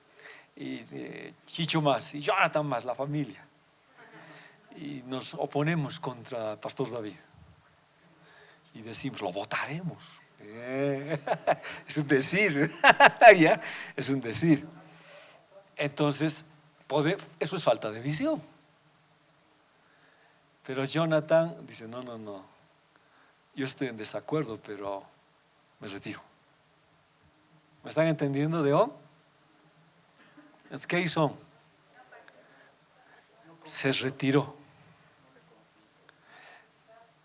y Chicho más y Jonathan más, la familia. Y nos oponemos contra Pastor David y decimos, lo votaremos. Es un decir. ¿Ya? Es un decir. Entonces, eso es falta de visión. Pero Jonathan dice, no, yo estoy en desacuerdo, pero me retiro. ¿Me están entendiendo de On? ¿Qué hizo On? Se retiró.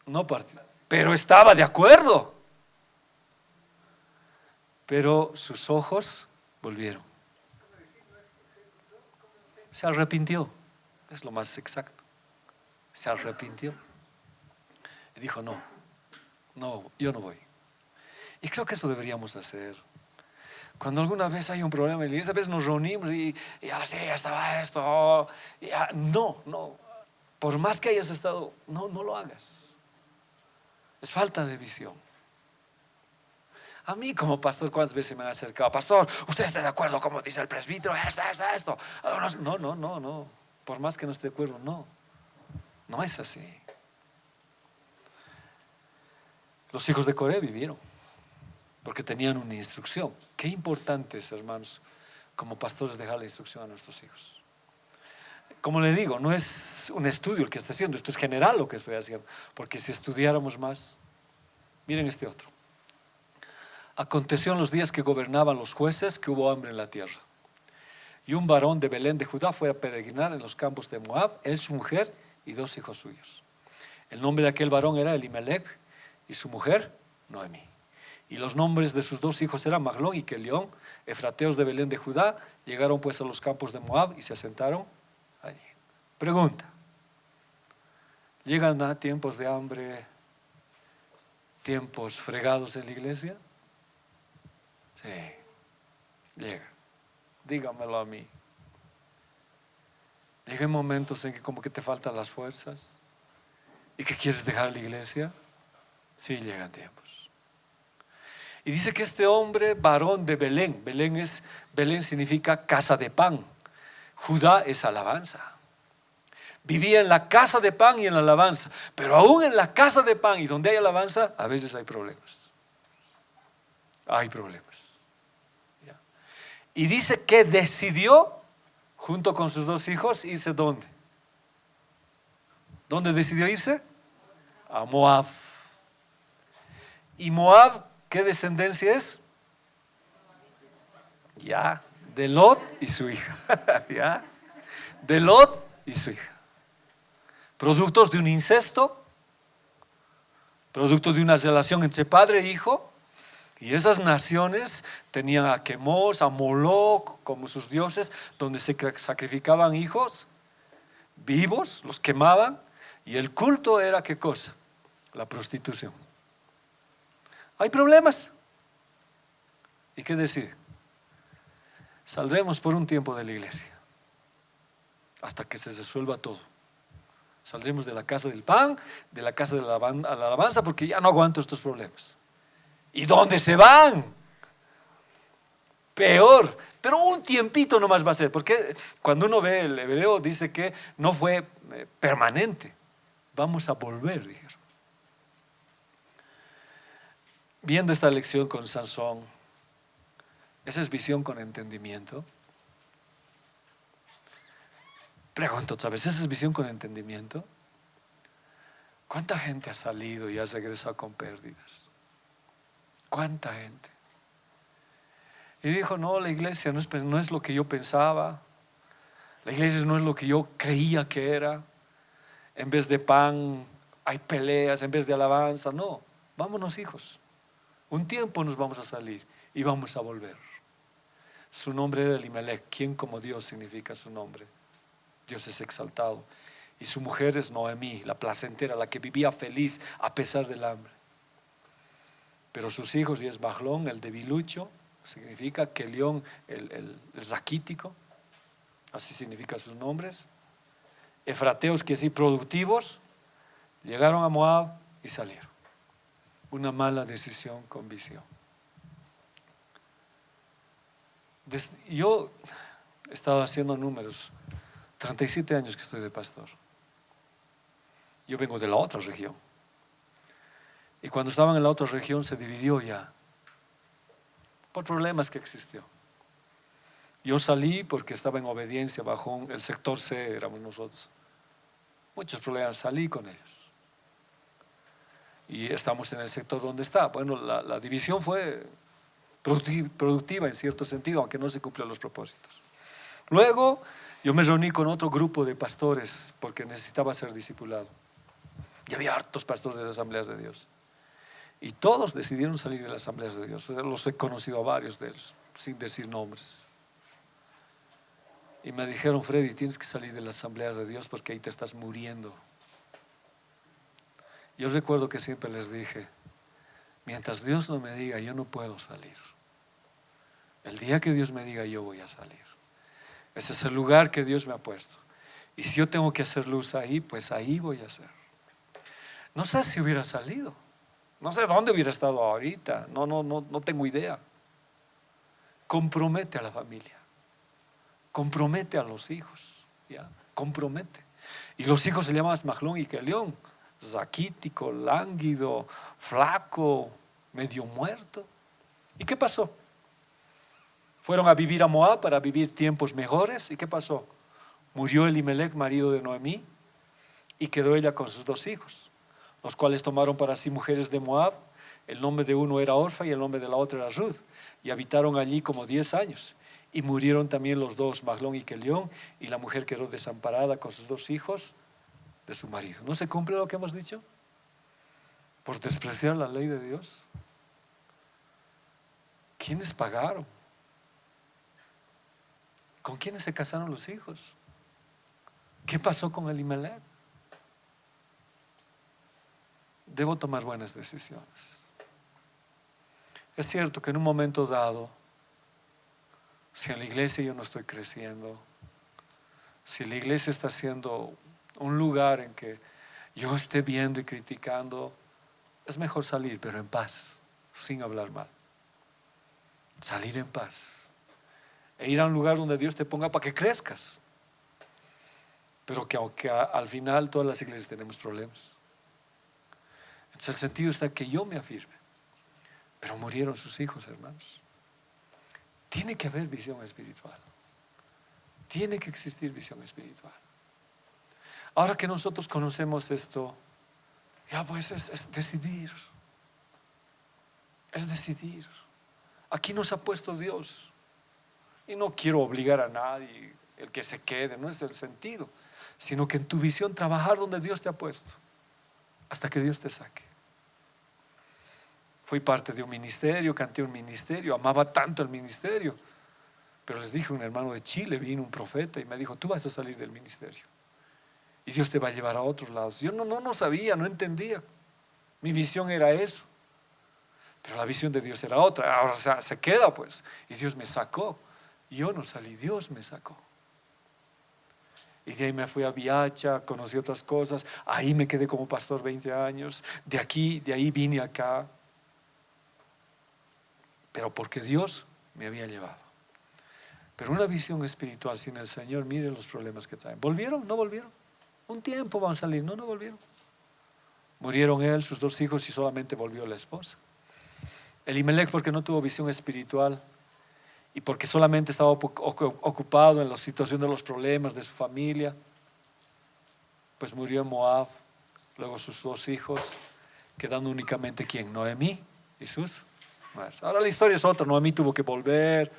No partió, pero estaba de acuerdo. Pero sus ojos volvieron. Se arrepintió, es lo más exacto. Se arrepintió y dijo, no, yo no voy. Y creo que eso deberíamos hacer. Cuando alguna vez hay un problema en la iglesia, a veces nos reunimos y así estaba esto. No, por más que hayas estado, no lo hagas. Es falta de visión. A mí como pastor, ¿cuántas veces me han acercado? Pastor, ¿usted está de acuerdo como dice el presbítero? Esto. No. Por más que no esté de acuerdo, no es así. Los hijos de Coré vivieron porque tenían una instrucción. Qué importante es, hermanos, como pastores, dejar la instrucción a nuestros hijos. Como le digo, no es un estudio el que está haciendo, esto es general lo que estoy haciendo, porque si estudiáramos más, miren este otro. Aconteció en los días que gobernaban los jueces que hubo hambre en la tierra. Y un varón de Belén de Judá fue a peregrinar en los campos de Moab, él, su mujer y 2 hijos suyos. El nombre de aquel varón era Elimelech y su mujer Noemí. Y los nombres de sus 2 hijos eran Maglón y Kelión, efrateos de Belén de Judá. Llegaron pues a los campos de Moab y se asentaron allí. Pregunta: ¿llegan a tiempos de hambre, tiempos fregados en la iglesia? Sí, llega. Dígamelo a mí. Llegan momentos en que como que te faltan las fuerzas y que quieres dejar la iglesia. Sí, llegan tiempos. Y dice que este hombre, varón de Belén, Belén significa casa de pan. Judá es alabanza. Vivía en la casa de pan y en la alabanza. Pero aún en la casa de pan y donde hay alabanza, a veces hay problemas. Hay problemas. Y dice que decidió, junto con sus 2 hijos, irse ¿dónde? ¿Dónde decidió irse? A Moab. ¿Y Moab qué descendencia es? Ya, de Lot y su hija. Ya, de Lot y su hija. Productos de un incesto, productos de una relación entre padre e hijo. Y esas naciones tenían a Quemos, a Moloc como sus dioses, donde se sacrificaban hijos vivos, los quemaban, y el culto era ¿qué cosa? La prostitución. Hay problemas. ¿Y qué decide? Saldremos por un tiempo de la iglesia hasta que se resuelva todo. Saldremos de la casa del pan, de la casa de la alabanza, porque ya no aguanto estos problemas. ¿Y dónde se van? Peor. Pero un tiempito nomás va a ser, porque cuando uno ve el hebreo dice que no fue permanente. Vamos a volver, dijeron. Viendo esta lección con Sansón, ¿esa es visión con entendimiento? Pregunto otra vez, ¿esa es visión con entendimiento? ¿Cuánta gente ha salido y ha regresado con pérdidas? ¿Cuánta gente? Y dijo, no, la iglesia no es lo que yo pensaba. La iglesia no es lo que yo creía que era. En vez de pan hay peleas, en vez de alabanza. No, vámonos, hijos. Un tiempo nos vamos a salir y vamos a volver. Su nombre era Elimelech. ¿Quién como Dios significa su nombre? Dios es exaltado. Y su mujer es Noemí, la placentera, la que vivía feliz a pesar del hambre. Pero sus hijos, y es Maglón, el debilucho, significa Kelión, el raquítico, así significan sus nombres. Efrateos, que sí, productivos, llegaron a Moab y salieron. Una mala decisión con visión. Yo he estado haciendo números, 37 años que estoy de pastor. Yo vengo de la otra región. Y cuando estaban en la otra región se dividió ya por problemas que existió. Yo salí porque estaba en obediencia bajo el sector C, éramos nosotros. Muchos problemas, salí con ellos. Y estamos en el sector donde está. Bueno, la división fue productiva en cierto sentido, aunque no se cumplieron los propósitos. Luego yo me reuní con otro grupo de pastores porque necesitaba ser discipulado. Y había hartos pastores de las asambleas de Dios. Y todos decidieron salir de las asambleas de Dios. Los he conocido a varios de ellos, sin decir nombres. Y me dijeron, Freddy, tienes que salir de las asambleas de Dios porque ahí te estás muriendo. Yo recuerdo que siempre les dije, mientras Dios no me diga, yo no puedo salir. El día que Dios me diga, yo voy a salir. Ese es el lugar que Dios me ha puesto. Y si yo tengo que hacer luz ahí, pues ahí voy a hacer. No sé si hubiera salido. No sé dónde hubiera estado ahorita. No tengo idea. Compromete a la familia. Compromete a los hijos. ¿Ya? Compromete. Y los hijos se llaman Maglón y Kelión. Raquítico, lánguido, flaco, medio muerto. ¿Y qué pasó? Fueron a vivir a Moab para vivir tiempos mejores. ¿Y qué pasó? Murió Elimelech, marido de Noemí, y quedó ella con sus 2 hijos, los cuales tomaron para sí mujeres de Moab. El nombre de uno era Orfa y el nombre de la otra era Ruth, y habitaron allí como 10 años. Y murieron también los 2, Maglón y Kelión, y la mujer quedó desamparada con sus 2 hijos de su marido. ¿No se cumple lo que hemos dicho? Por despreciar la ley de Dios. ¿Quiénes pagaron? ¿Con quiénes se casaron los hijos? ¿Qué pasó con Elimelech? Debo tomar buenas decisiones. Es cierto que en un momento dado, si en la iglesia yo no estoy creciendo, si la iglesia está siendo un lugar en que yo esté viendo y criticando, es mejor salir, pero en paz, sin hablar mal. Salir en paz e ir a un lugar donde Dios te ponga para que crezcas. Pero que aunque al final todas las iglesias tenemos problemas, entonces el sentido está que yo me afirme. Pero murieron sus hijos, hermanos. Tiene que haber visión espiritual. Tiene que existir visión espiritual. Ahora que nosotros conocemos esto, ya pues es decidir. Es decidir. Aquí nos ha puesto Dios. Y no quiero obligar a nadie, el que se quede, no es el sentido, sino que en tu visión trabajar donde Dios te ha puesto, hasta que Dios te saque. Fui parte de un ministerio, canté un ministerio, amaba tanto el ministerio, pero les dije, un hermano de Chile, vino un profeta y me dijo, tú vas a salir del ministerio y Dios te va a llevar a otros lados. Yo no sabía, no entendía. Mi visión era eso, pero la visión de Dios era otra. Ahora se queda pues, y Dios me sacó. Yo no salí, Dios me sacó. Y de ahí me fui a Viacha, conocí otras cosas. Ahí me quedé como pastor 20 años. De ahí vine acá. Pero porque Dios me había llevado. Pero una visión espiritual sin el Señor, miren los problemas que traen. ¿Volvieron? ¿No volvieron? Un tiempo van a salir, no volvieron. Murieron él, sus 2 hijos y solamente volvió la esposa. Elimelech, porque no tuvo visión espiritual y porque solamente estaba ocupado en la situación de los problemas de su familia, pues murió en Moab. Luego sus 2 hijos, quedando únicamente ¿quién? Noemí y sus madres. Ahora la historia es otra. Noemí tuvo que volver,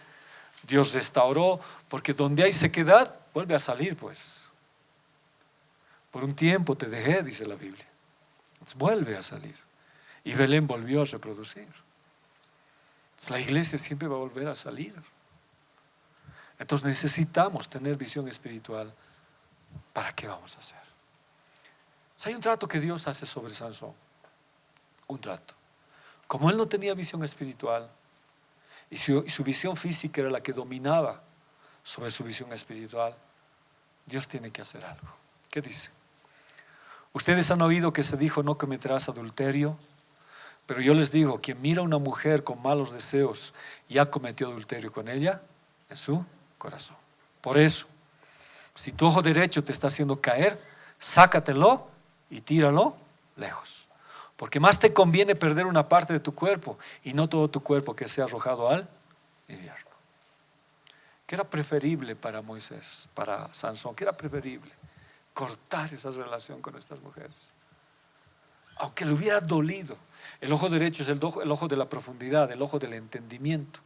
Dios restauró, porque donde hay sequedad vuelve a salir pues. Por un tiempo te dejé, dice la Biblia. Entonces vuelve a salir. Y Belén volvió a reproducir. Entonces la iglesia siempre va a volver a salir. Entonces necesitamos tener visión espiritual. ¿Para qué vamos a hacer? Hay un trato que Dios hace sobre Sansón. Un trato. Como él no tenía visión espiritual y su visión física era la que dominaba sobre su visión espiritual, Dios tiene que hacer algo. ¿Qué dice? Ustedes han oído que se dijo: no cometerás adulterio. Pero yo les digo, quien mira a una mujer con malos deseos ya cometió adulterio con ella en su corazón. Por eso, si tu ojo derecho te está haciendo caer, sácatelo y tíralo lejos. Porque más te conviene perder una parte de tu cuerpo y no todo tu cuerpo que sea arrojado al infierno. ¿Qué era preferible para Moisés, para Sansón? ¿Qué era preferible? Cortar esa relación con estas mujeres. Aunque le hubiera dolido. El ojo derecho es el ojo de la profundidad, el ojo del entendimiento.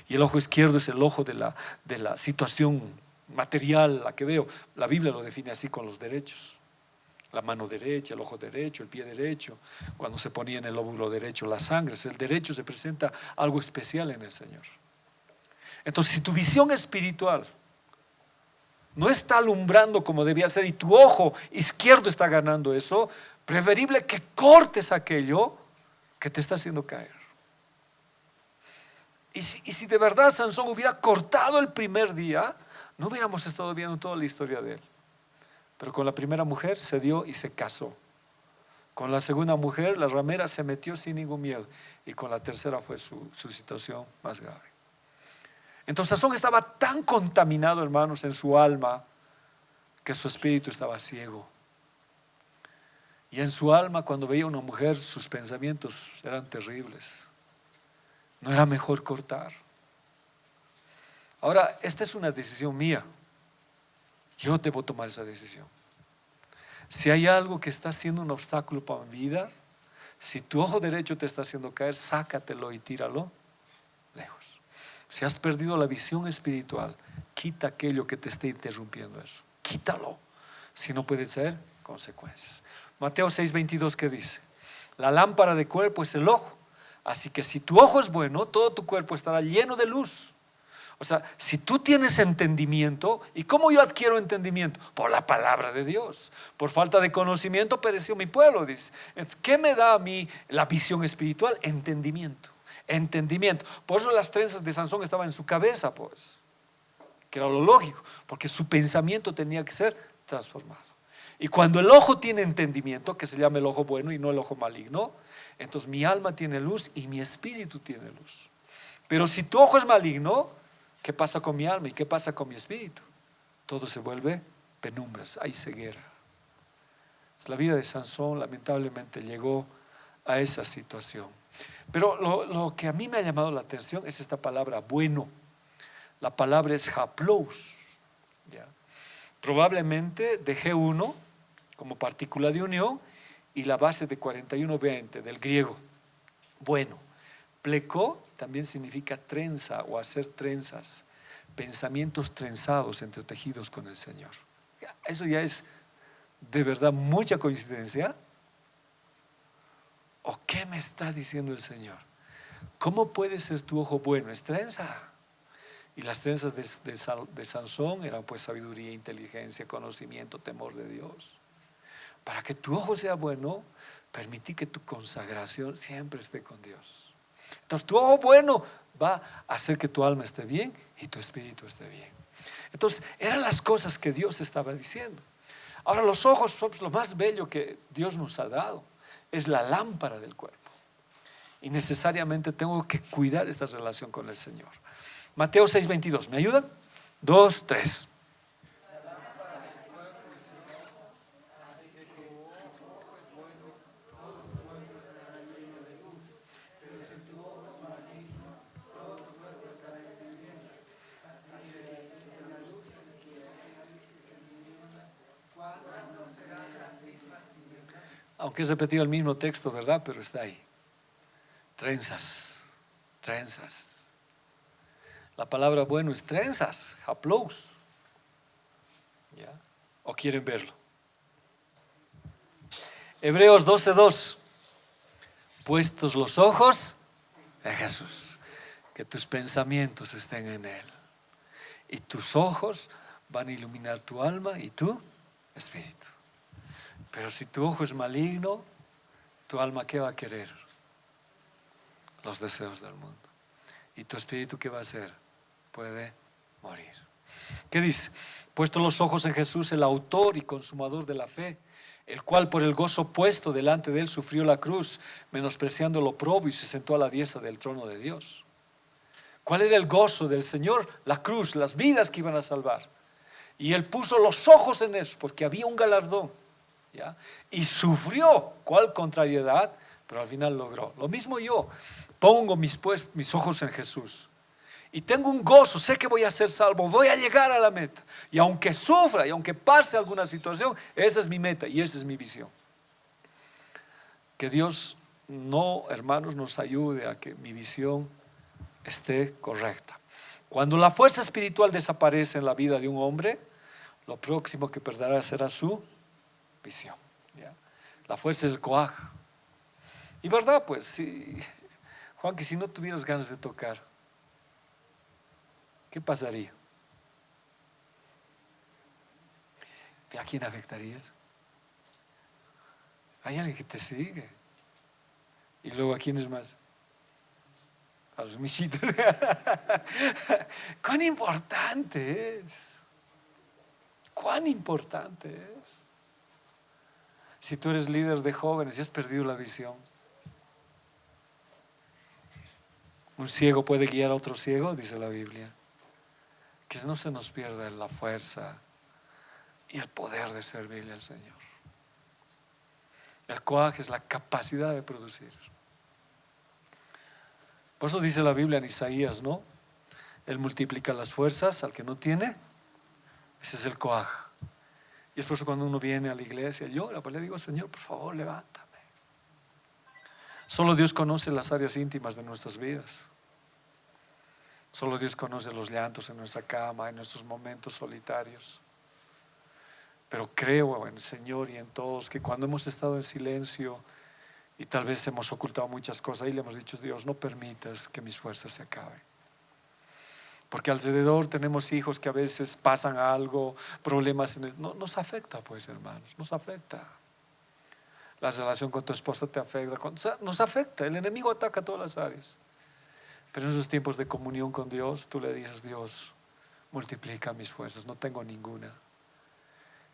Y el ojo izquierdo es el ojo de la situación material, la que veo. La Biblia lo define así con los derechos. La mano derecha, el ojo derecho, el pie derecho. Cuando se ponía en el lóbulo derecho la sangre, el derecho representa algo especial en el Señor. Entonces, si tu visión espiritual no está alumbrando como debía ser y tu ojo izquierdo está ganando eso, preferible que cortes aquello que te está haciendo caer. Y si de verdad Sansón hubiera cortado el primer día, no hubiéramos estado viendo toda la historia de él. Pero con la primera mujer se dio y se casó. Con la segunda mujer, la ramera, se metió sin ningún miedo. Y con la tercera fue su situación más grave. Entonces Sansón estaba tan contaminado, hermanos, en su alma, que su espíritu estaba ciego. Y en su alma, cuando veía a una mujer, sus pensamientos eran terribles. ¿No era mejor cortar? Ahora, esta es una decisión mía. Yo debo tomar esa decisión. Si hay algo que está siendo un obstáculo para mi vida, si tu ojo derecho te está haciendo caer, sácatelo y tíralo lejos. Si has perdido la visión espiritual, quita aquello que te esté interrumpiendo eso. Quítalo. Si no, puede ser consecuencias. Mateo 6:22, ¿qué dice? La lámpara de cuerpo es el ojo. Así que si tu ojo es bueno, todo tu cuerpo estará lleno de luz. O sea, si tú tienes entendimiento, ¿y cómo yo adquiero entendimiento? Por la palabra de Dios. Por falta de conocimiento pereció mi pueblo, dice. Entonces, ¿qué me da a mí la visión espiritual? Entendimiento. Entendimiento. Por eso las trenzas de Sansón estaban en su cabeza, pues, que era lo lógico, porque su pensamiento tenía que ser transformado. Y cuando el ojo tiene entendimiento, que se llama el ojo bueno y no el ojo maligno, entonces mi alma tiene luz y mi espíritu tiene luz. Pero si tu ojo es maligno, ¿qué pasa con mi alma y qué pasa con mi espíritu? Todo se vuelve penumbras, hay ceguera. La vida de Sansón lamentablemente llegó a esa situación. Pero lo que a mí me ha llamado la atención es esta palabra bueno. La palabra es haplous, ¿ya? Probablemente de G1 como partícula de unión y la base de 41:20 del griego. Bueno, pleco también significa trenza o hacer trenzas, pensamientos trenzados, entretejidos con el Señor. Eso ya es de verdad mucha coincidencia. ¿O qué me está diciendo el Señor? ¿Cómo puede ser tu ojo bueno? Es trenza. Y las trenzas de Sansón eran pues sabiduría, inteligencia, conocimiento, temor de Dios. Para que tu ojo sea bueno, permití que tu consagración siempre esté con Dios. Entonces tu ojo bueno va a hacer que tu alma esté bien y tu espíritu esté bien. Entonces eran las cosas que Dios estaba diciendo. Ahora los ojos son lo más bello que Dios nos ha dado. Es la lámpara del cuerpo. Y necesariamente tengo que cuidar esta relación con el Señor. Mateo 6:22, ¿me ayudan? 2, 3. Aunque es repetido el mismo texto, ¿verdad? Pero está ahí. Trenzas, trenzas. La palabra bueno es trenzas, haplous. ¿Ya? ¿O quieren verlo? Hebreos 12:2. Puestos los ojos en Jesús, que tus pensamientos estén en Él. Y tus ojos van a iluminar tu alma y tu espíritu. Pero si tu ojo es maligno, tu alma ¿qué va a querer? Los deseos del mundo. ¿Y tu espíritu qué va a hacer? Puede morir. ¿Qué dice? Puesto los ojos en Jesús, el autor y consumador de la fe, el cual por el gozo puesto delante de él sufrió la cruz, menospreciando lo oprobio, y se sentó a la diestra del trono de Dios. ¿Cuál era el gozo del Señor? La cruz, las vidas que iban a salvar. Y él puso los ojos en eso, porque había un galardón, ¿ya? Y sufrió. ¿Cuál contrariedad? Pero al final logró. Lo mismo yo, pongo mis ojos en Jesús y tengo un gozo, sé que voy a ser salvo, voy a llegar a la meta. Y aunque sufra y aunque pase alguna situación, esa es mi meta y esa es mi visión. Que Dios, hermanos, nos ayude a que mi visión esté correcta. Cuando la fuerza espiritual desaparece en la vida de un hombre, lo próximo que perderá será su visión, ¿ya? La fuerza es el coaj. Y verdad, pues, si, Juan, que si no tuvieras ganas de tocar, ¿qué pasaría? ¿A quién afectarías? Hay alguien que te sigue. Y luego, ¿a quiénes más? A los michitos. ¿Cuán importante es? ¿Cuán importante es? Si tú eres líder de jóvenes y has perdido la visión, un ciego puede guiar a otro ciego, dice la Biblia. Que no se nos pierda la fuerza y el poder de servirle al Señor. El coaje es la capacidad de producir. Por eso dice la Biblia en Isaías, ¿no? Él multiplica las fuerzas al que no tiene. Ese es el coaj. Y es por eso cuando uno viene a la iglesia llora, pues le digo: Señor, por favor, levántame. Solo Dios conoce las áreas íntimas de nuestras vidas. Solo Dios conoce los llantos en nuestra cama, en nuestros momentos solitarios. Pero creo en el Señor y en todos que cuando hemos estado en silencio y tal vez hemos ocultado muchas cosas, ahí le hemos dicho: Dios, no permitas que mis fuerzas se acaben. Porque alrededor tenemos hijos que a veces pasan algo, problemas nos afecta, pues, hermanos, nos afecta. La relación con tu esposa te afecta, nos afecta. El enemigo ataca todas las áreas. Pero en esos tiempos de comunión con Dios, tú le dices: Dios, multiplica mis fuerzas, no tengo ninguna.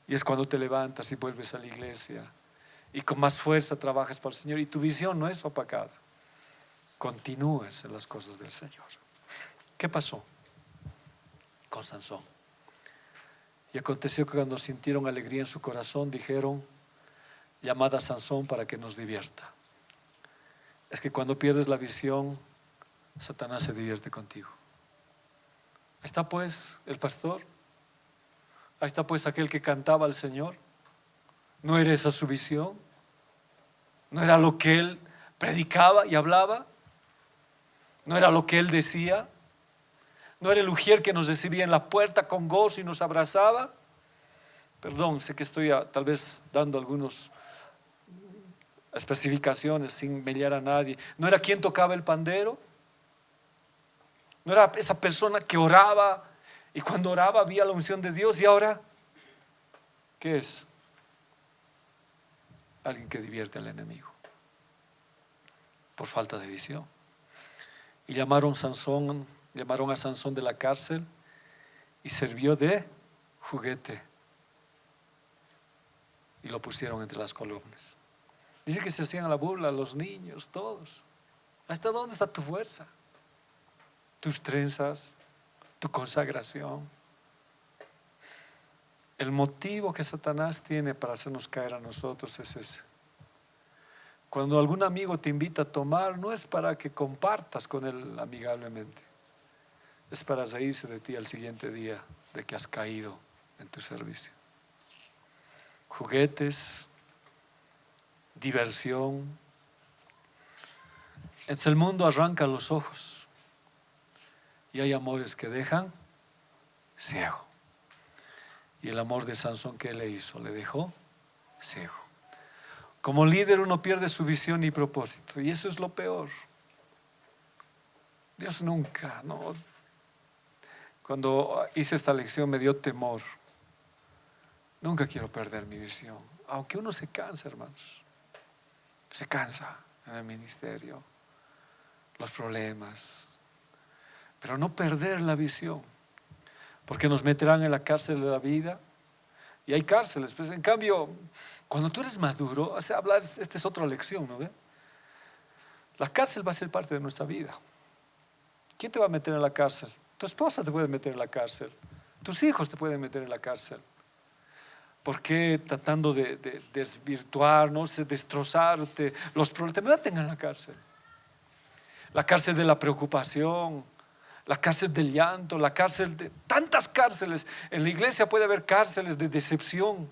Y es cuando te levantas y vuelves a la iglesia y con más fuerza trabajas para el Señor, y tu visión no es opacada. Continúes en las cosas del Señor. ¿Qué pasó con Sansón? Y aconteció que cuando sintieron alegría en su corazón, dijeron: llamad a Sansón para que nos divierta. Es que cuando pierdes la visión, Satanás se divierte contigo. Ahí está pues el pastor, ahí está pues aquel que cantaba al Señor. ¿No era esa su visión? ¿No era lo que él predicaba y hablaba? ¿No era lo que él decía? ¿No era el ujier que nos recibía en la puerta con gozo y nos abrazaba? Perdón, sé que estoy tal vez dando algunas especificaciones sin humillar a nadie. ¿No era quien tocaba el pandero? ¿No era esa persona que oraba y cuando oraba había la unción de Dios? ¿Y ahora qué es? Alguien que divierte al enemigo por falta de visión. Y llamaron a Sansón de la cárcel y sirvió de juguete y lo pusieron entre las columnas. Dice que se hacían la burla los niños, todos. ¿Hasta dónde está tu fuerza? Tus trenzas, tu consagración. El motivo que Satanás tiene para hacernos caer a nosotros es ese. Cuando algún amigo te invita a tomar, no es para que compartas con él amigablemente, es para reírse de ti al siguiente día de que has caído en tu servicio. Juguetes, diversión. El mundo arranca los ojos y hay amores que dejan ciego. Y el amor de Sansón, ¿qué le hizo? Le dejó ciego. Como líder uno pierde su visión y propósito, y eso es lo peor. Dios nunca, no. Cuando hice esta lección me dio temor. Nunca quiero perder mi visión, aunque uno se cansa, hermanos. Se cansa en el ministerio, los problemas, pero no perder la visión, porque nos meterán en la cárcel de la vida. Y hay cárceles, pues en cambio, cuando tú eres maduro, hablar, esta es otra lección, ¿no ve? La cárcel va a ser parte de nuestra vida. ¿Quién te va a meter en la cárcel? Tu esposa te puede meter en la cárcel, tus hijos te pueden meter en la cárcel. ¿Por qué tratando de desvirtuar, no sé, destrozarte los problemas? Te meten en la cárcel. La cárcel de la preocupación, la cárcel del llanto, la cárcel de tantas cárceles. En la iglesia puede haber cárceles de decepción.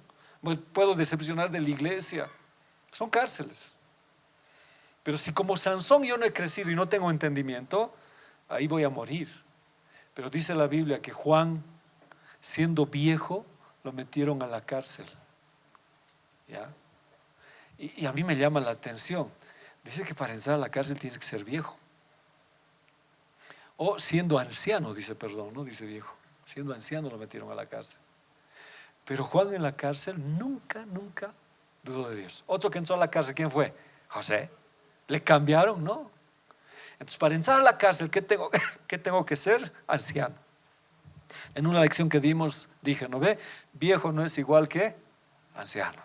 Puedo decepcionar de la iglesia. Son cárceles. Pero si como Sansón yo no he crecido y no tengo entendimiento, ahí voy a morir. Pero dice la Biblia que Juan, siendo viejo, lo metieron a la cárcel. ¿Ya? Y a mí me llama la atención. Dice que para entrar a la cárcel tienes que ser viejo. O siendo anciano, dice, perdón, no dice viejo. Siendo anciano lo metieron a la cárcel. Pero Juan en la cárcel nunca dudó de Dios. Otro que entró a la cárcel, ¿quién fue? José. ¿Le cambiaron? No. Entonces, para entrar a la cárcel, ¿qué tengo que ser? Anciano. En una lección que dimos, dije, ¿no ve? Viejo no es igual que anciano.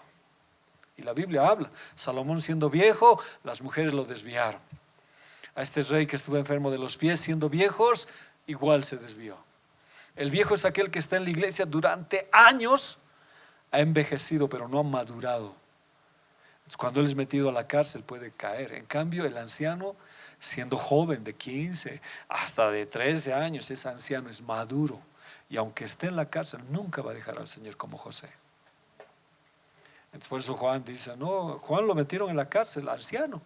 Y la Biblia habla, Salomón siendo viejo, las mujeres lo desviaron. A este rey que estuvo enfermo de los pies, siendo viejos, igual se desvió. El viejo es aquel que está en la iglesia durante años, ha envejecido pero no ha madurado. Entonces, cuando él es metido a la cárcel puede caer. En cambio el anciano, siendo joven de 15 hasta de 13 años, ese anciano es maduro. Y aunque esté en la cárcel, nunca va a dejar al Señor, como José. Entonces por eso Juan dice, no, Juan lo metieron en la cárcel, anciano.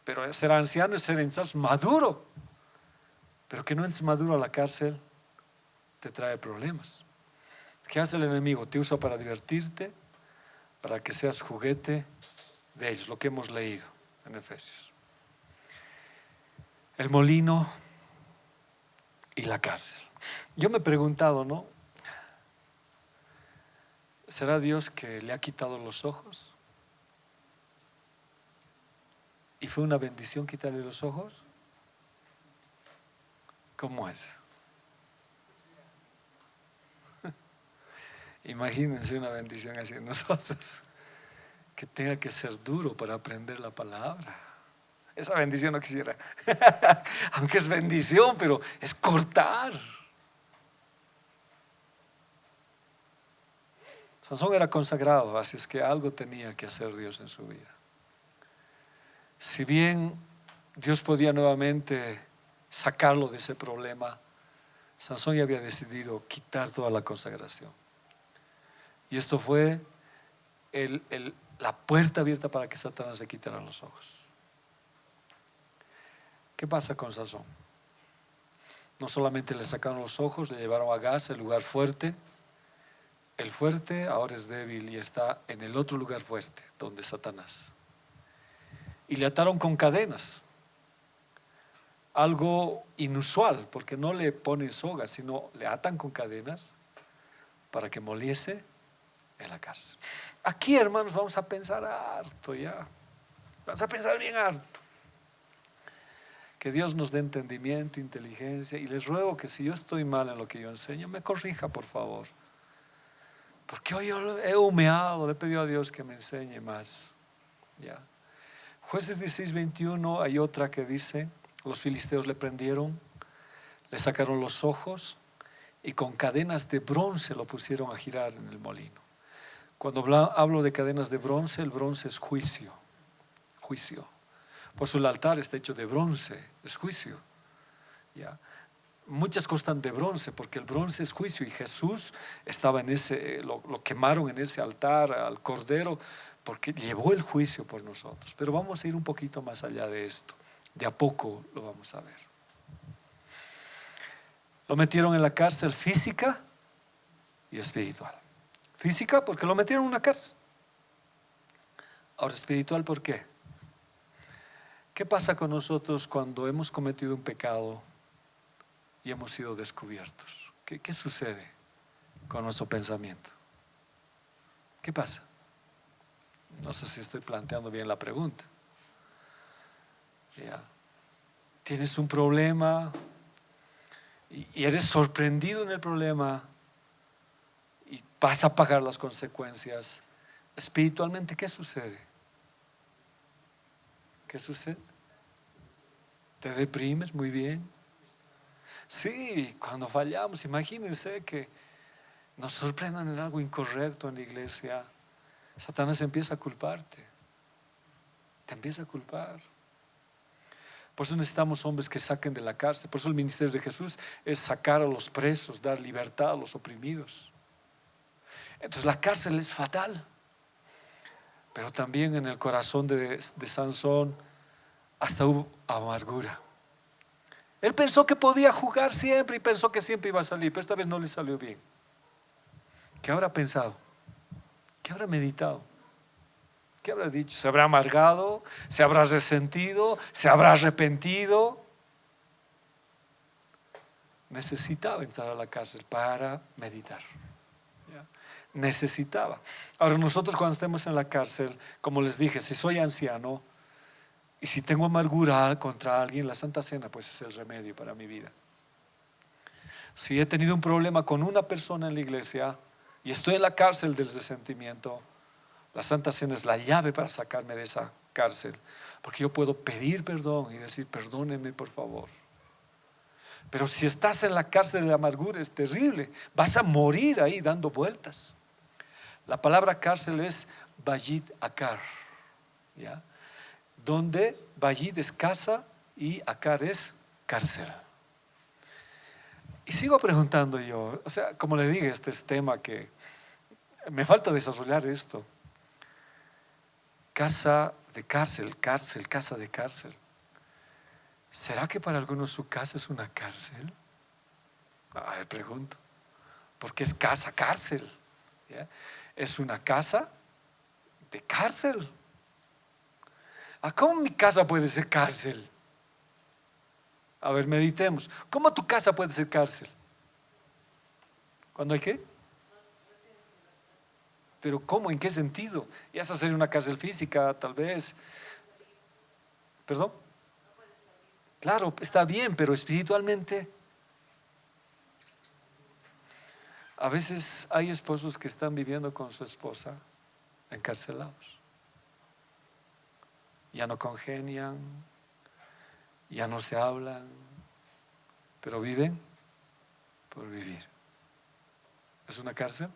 Pero ser anciano es ser maduro. Pero que no entres maduro a la cárcel te trae problemas. ¿Qué hace el enemigo? Te usa para divertirte, para que seas juguete de ellos, lo que hemos leído en Efesios. El molino y la cárcel. Yo me he preguntado, ¿no? ¿Será Dios que le ha quitado los ojos? ¿Y fue una bendición quitarle los ojos? ¿Cómo es? Imagínense una bendición así en nosotros, que tenga que ser duro para aprender la palabra. Esa bendición no quisiera. Aunque es bendición, pero es cortar. Sansón era consagrado, así es que algo tenía que hacer Dios en su vida. Si bien Dios podía nuevamente sacarlo de ese problema, Sansón ya había decidido quitar toda la consagración. Y esto fue la puerta abierta para que Satanás le quitara los ojos. ¿Qué pasa con Sansón? No solamente le sacaron los ojos, le llevaron a Gaza, el lugar fuerte. El fuerte ahora es débil y está en el otro lugar fuerte, donde Satanás. Y le ataron con cadenas. Algo inusual, porque no le ponen sogas, sino le atan con cadenas para que moliese en la cárcel. Aquí, hermanos, vamos a pensar harto ya. Vamos a pensar bien harto. Que Dios nos dé entendimiento, inteligencia, y les ruego que si yo estoy mal en lo que yo enseño, me corrija, por favor. Porque hoy yo he humeado, le he pedido a Dios que me enseñe más. ¿Ya? Jueces 16:21 hay otra que dice: los filisteos le prendieron, le sacaron los ojos y con cadenas de bronce lo pusieron a girar en el molino. Cuando hablo de cadenas de bronce, el bronce es juicio. Juicio. Por eso el altar está hecho de bronce, es juicio. ¿Ya? Muchas cosas de bronce, porque el bronce es juicio, y Jesús estaba en ese, lo quemaron en ese altar al Cordero, porque llevó el juicio por nosotros. Pero vamos a ir un poquito más allá de esto, de a poco lo vamos a ver. Lo metieron en la cárcel física y espiritual. Física porque lo metieron en una cárcel. Ahora espiritual, ¿por qué? ¿Qué pasa con nosotros cuando hemos cometido un pecado y hemos sido descubiertos? ¿Qué sucede con nuestro pensamiento? ¿Qué pasa? No sé si estoy planteando bien la pregunta. ¿Ya? Tienes un problema y eres sorprendido en el problema y vas a pagar las consecuencias. Espiritualmente, ¿qué sucede? ¿Qué sucede? ¿Te deprimes? Muy bien. Sí, cuando fallamos, imagínense que nos sorprendan en algo incorrecto en la iglesia. Satanás empieza a culparte. Te empieza a culpar. Por eso necesitamos hombres que saquen de la cárcel. Por eso el ministerio de Jesús es sacar a los presos, dar libertad a los oprimidos. Entonces la cárcel es fatal. Pero también en el corazón de Sansón hasta hubo amargura. Él pensó que podía jugar siempre y pensó que siempre iba a salir, pero esta vez no le salió bien. ¿Qué habrá pensado? ¿Qué habrá meditado? ¿Qué habrá dicho? ¿Se habrá amargado? ¿Se habrá resentido? ¿Se habrá arrepentido? Necesitaba entrar a la cárcel para meditar. ¿Ya? Necesitaba. Ahora nosotros cuando estemos en la cárcel, como les dije, si soy anciano y si tengo amargura contra alguien, la Santa Cena pues es el remedio para mi vida. Si he tenido un problema con una persona en la iglesia y estoy en la cárcel del resentimiento, la Santa Cena es la llave para sacarme de esa cárcel, porque yo puedo pedir perdón y decir: perdóneme por favor. Pero si estás en la cárcel de la amargura es terrible, vas a morir ahí dando vueltas. La palabra cárcel es Bayit Akar, ¿ya? Donde Bayit es casa y Akar es cárcel. Y sigo preguntando yo, o sea, como le dije, este es tema que Me falta desarrollar esto. Casa de cárcel, cárcel, casa de cárcel. ¿Será que para algunos su casa es una cárcel? A ver, pregunto. Porque es casa, cárcel. ¿Ya? Es una casa de cárcel. ¿Cómo mi casa puede ser cárcel? A ver, meditemos. ¿Cómo tu casa puede ser cárcel? ¿Cuándo hay qué? Pero ¿cómo? ¿En qué sentido? Ya es hacer una cárcel física, tal vez. ¿Perdón? Claro, está bien, pero espiritualmente. A veces hay esposos que están viviendo con su esposa encarcelados. Ya no congenian, ya no se hablan, pero viven por vivir. ¿Es una cárcel?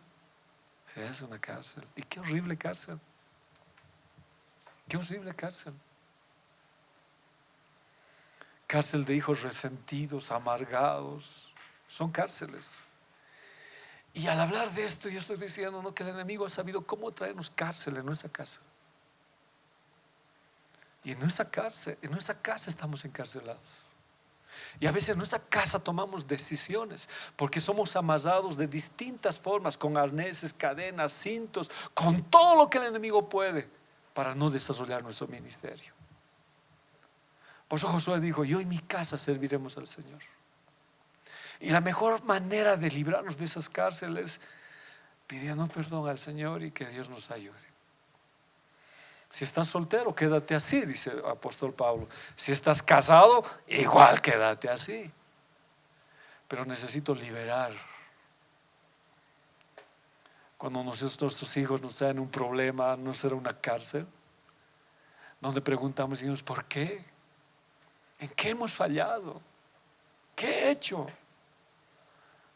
Sí, es una cárcel. Y qué horrible cárcel. Qué horrible cárcel. Cárcel de hijos resentidos, amargados. Son cárceles. Y al hablar de esto, yo estoy diciendo, ¿no?, que el enemigo ha sabido cómo traernos cárcel en nuestra casa. Y en nuestra casa estamos encarcelados. Y a veces en nuestra casa tomamos decisiones porque somos amarrados de distintas formas, con arneses, cadenas, cintos, con todo lo que el enemigo puede, para no desarrollar nuestro ministerio. Por eso Josué dijo: yo y mi casa serviremos al Señor. Y la mejor manera de librarnos de esas cárceles, pidiendo perdón al Señor y que Dios nos ayude. Si estás soltero, quédate así, dice el apóstol Pablo. Si estás casado, igual quédate así. Pero necesito liberar. Cuando nuestros hijos nos traen un problema, ¿no será una cárcel? Donde preguntamos, Dios, ¿por qué? ¿En qué hemos fallado? ¿Qué he hecho?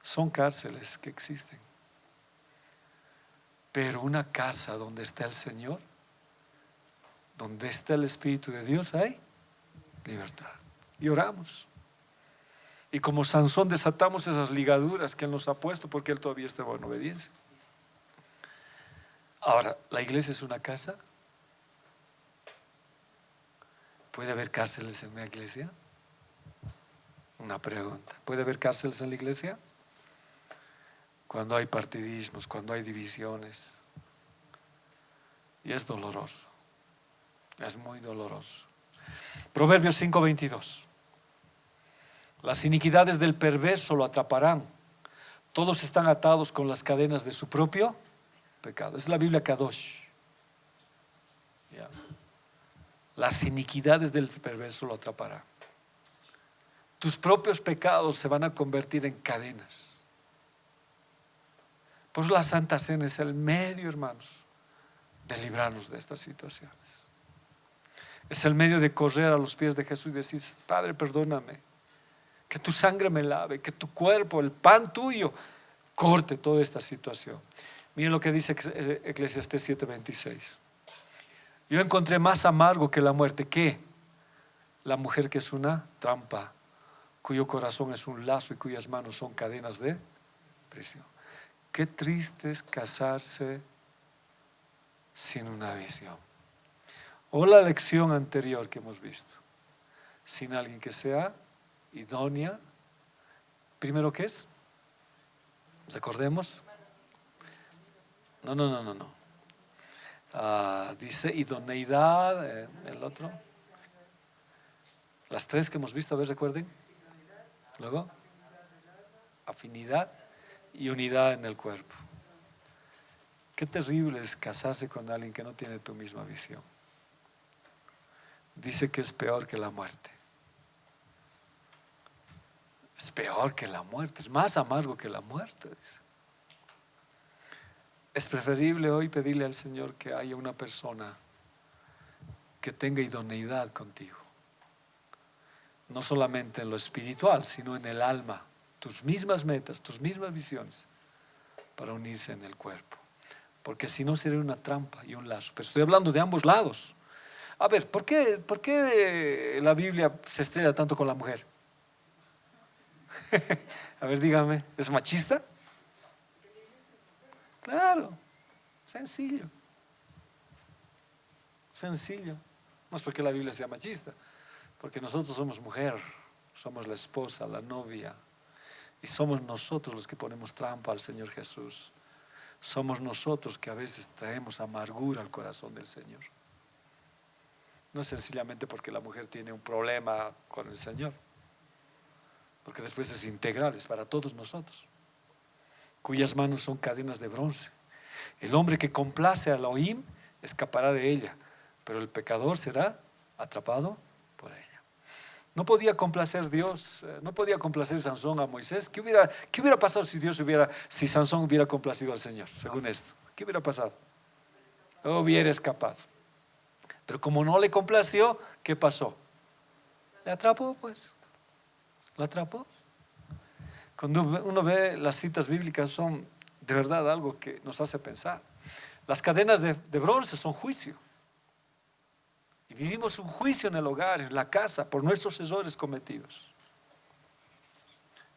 Son cárceles que existen. Pero una casa donde está el Señor, donde está el Espíritu de Dios, hay libertad. Y oramos. Y como Sansón desatamos esas ligaduras que Él nos ha puesto, porque Él todavía estaba en obediencia. Ahora, ¿la iglesia es una casa? ¿Puede haber cárceles en una iglesia? Una pregunta. ¿Puede haber cárceles en la iglesia? Cuando hay partidismos, cuando hay divisiones. Y es doloroso. Es muy doloroso. Proverbios 5:22. Las iniquidades del perverso lo atraparán. Todos están atados con las cadenas de su propio pecado. Es la Biblia Kadosh. Las iniquidades del perverso lo atraparán. Tus propios pecados se van a convertir en cadenas. Por eso la Santa Cena es el medio, hermanos, de librarnos de estas situaciones. Es el medio de correr a los pies de Jesús y decir: Padre, perdóname, que tu sangre me lave, que tu cuerpo, el pan tuyo, corte toda esta situación. Miren lo que dice Eclesiastés 7:26. Yo encontré más amargo que la muerte, que la mujer que es una trampa, cuyo corazón es un lazo y cuyas manos son cadenas de prisión. Qué triste es casarse sin una visión. O la lección anterior que hemos visto, sin alguien que sea idónea. Primero, ¿qué es? ¿Recordemos? No. Dice idoneidad, el otro. Las tres que hemos visto, a ver, recuerden. Luego, afinidad y unidad en el cuerpo. Qué terrible es casarse con alguien que no tiene tu misma visión. Dice que es peor que la muerte. Es peor que la muerte, es más amargo que la muerte. Es preferible hoy pedirle al Señor que haya una persona que tenga idoneidad contigo. No solamente en lo espiritual, sino en el alma. Tus mismas metas, tus mismas visiones, para unirse en el cuerpo. Porque si no sería una trampa y un lazo. Pero estoy hablando de ambos lados. A ver, ¿por qué la Biblia se estrella tanto con la mujer? A ver, dígame, ¿es machista? Claro, Sencillo. Sencillo. No es porque la Biblia sea machista, porque nosotros somos mujer, somos la esposa, la novia, y somos nosotros los que ponemos trampa al Señor Jesús. Somos nosotros que a veces traemos amargura al corazón del Señor. No es sencillamente porque la mujer tiene un problema con el Señor, porque después es integral, es para todos nosotros, cuyas manos son cadenas de bronce. El hombre que complace a Elohim escapará de ella, pero el pecador será atrapado por ella. No podía complacer Dios, no podía complacer Sansón a Moisés. ¿Qué hubiera pasado si Sansón hubiera complacido al Señor? Según esto, ¿qué hubiera pasado? Hubiera escapado. Pero como no le complació, ¿qué pasó? Le atrapó, pues. Lo atrapó. Cuando uno ve las citas bíblicas, son de verdad algo que nos hace pensar. Las cadenas de bronce son juicio. Y vivimos un juicio en el hogar, en la casa, por nuestros errores cometidos.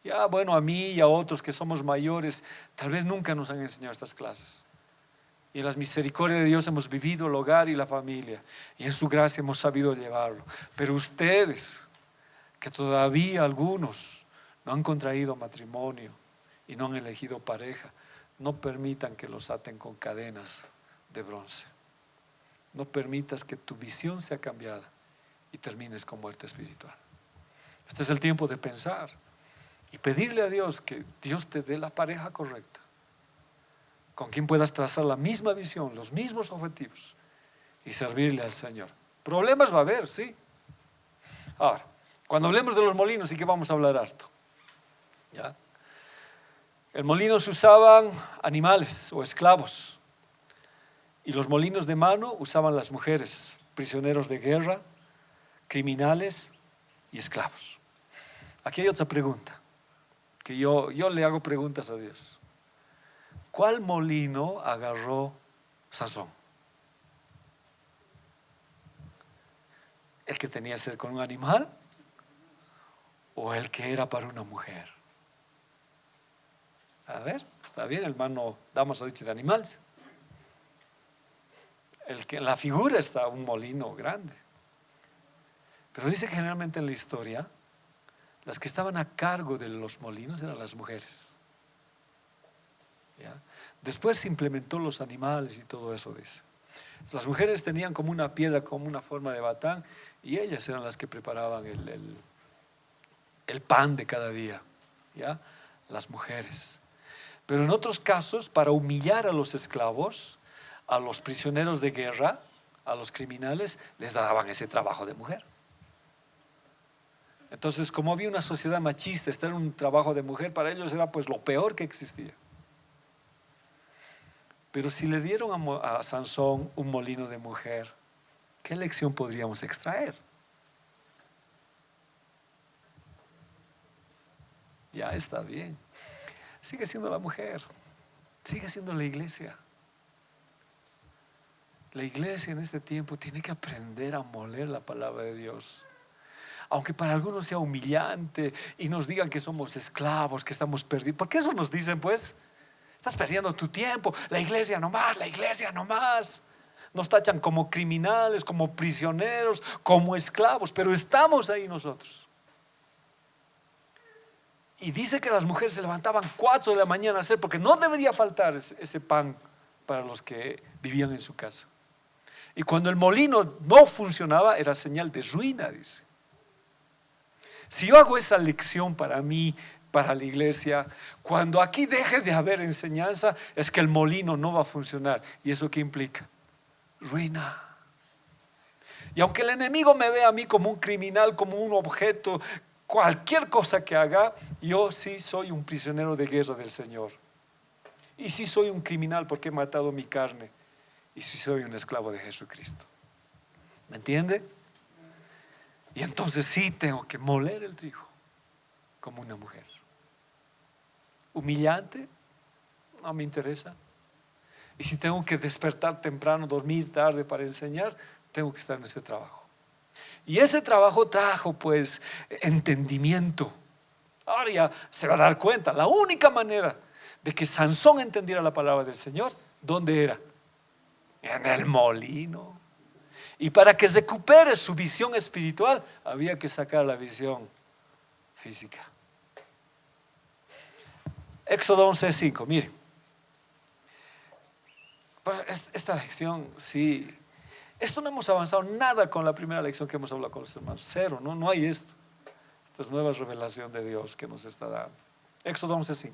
Ya, bueno, a mí y a otros que somos mayores, tal vez nunca nos han enseñado estas clases. Y en las misericordias de Dios hemos vivido el hogar y la familia. Y en su gracia hemos sabido llevarlo. Pero ustedes, que todavía algunos no han contraído matrimonio y no han elegido pareja, no permitan que los aten con cadenas de bronce. No permitas que tu visión sea cambiada y termines con muerte espiritual. Este es el tiempo de pensar y pedirle a Dios que Dios te dé la pareja correcta, con quien puedas trazar la misma visión, los mismos objetivos y servirle al Señor. Problemas va a haber, sí. Ahora, cuando hablemos de los molinos, sí que vamos a hablar harto. ¿Ya? El molino se usaban animales o esclavos. Y los molinos de mano usaban las mujeres, prisioneros de guerra, criminales y esclavos. Aquí hay otra pregunta, que yo le hago preguntas a Dios. ¿Cuál molino agarró Sansón? ¿El que tenía que ser con un animal o el que era para una mujer? A ver, está bien, hermano Damas ha dicho de animales. En la figura está un molino grande. Pero dice que generalmente en la historia las que estaban a cargo de los molinos eran las mujeres. ¿Ya? Después se implementó los animales y todo eso, dice. Las mujeres tenían como una piedra, como una forma de batán, y ellas eran las que preparaban el pan de cada día. ¿Ya? Las mujeres. Pero en otros casos, para humillar a los esclavos, a los prisioneros de guerra, a los criminales, les daban ese trabajo de mujer. Entonces, como había una sociedad machista, estar en un trabajo de mujer para ellos era pues lo peor que existía. Pero si le dieron a Sansón un molino de mujer, ¿qué lección podríamos extraer? Ya está bien. Sigue siendo la mujer, sigue siendo la iglesia. La iglesia en este tiempo tiene que aprender a moler la palabra de Dios. Aunque para algunos sea humillante y nos digan que somos esclavos, que estamos perdidos. ¿Por qué eso nos dicen pues? Estás perdiendo tu tiempo, la iglesia nomás, la iglesia nomás. Nos tachan como criminales, como prisioneros, como esclavos, pero estamos ahí nosotros. Y dice que las mujeres se levantaban 4 de la mañana a hacer, porque no debería faltar ese pan para los que vivían en su casa. Y cuando el molino no funcionaba, era señal de ruina, dice. Si yo hago esa lección para mí, para la iglesia, cuando aquí deje de haber enseñanza, es que el molino no va a funcionar. ¿Y eso qué implica? Ruina. Y aunque el enemigo me vea a mí como un criminal, como un objeto, cualquier cosa que haga, yo sí soy un prisionero de guerra del Señor. Y sí soy un criminal porque he matado mi carne. Y sí soy un esclavo de Jesucristo. ¿Me entiende? Y entonces sí tengo que moler el trigo como una mujer. Humillante, no me interesa. Y si tengo que despertar temprano, dormir tarde para enseñar, tengo que estar en ese trabajo. Y ese trabajo trajo pues entendimiento. Ahora ya se va a dar cuenta, la única manera de que Sansón entendiera la palabra del Señor, ¿dónde era? en el molino. Y para que recupere su visión espiritual, había que sacar la visión física. Éxodo 11:5, mire. Pues esta lección, sí. Esto no hemos avanzado nada con la primera lección que hemos hablado con los hermanos. Cero, no hay esto. Esta es nueva revelación de Dios que nos está dando. Éxodo 11:5.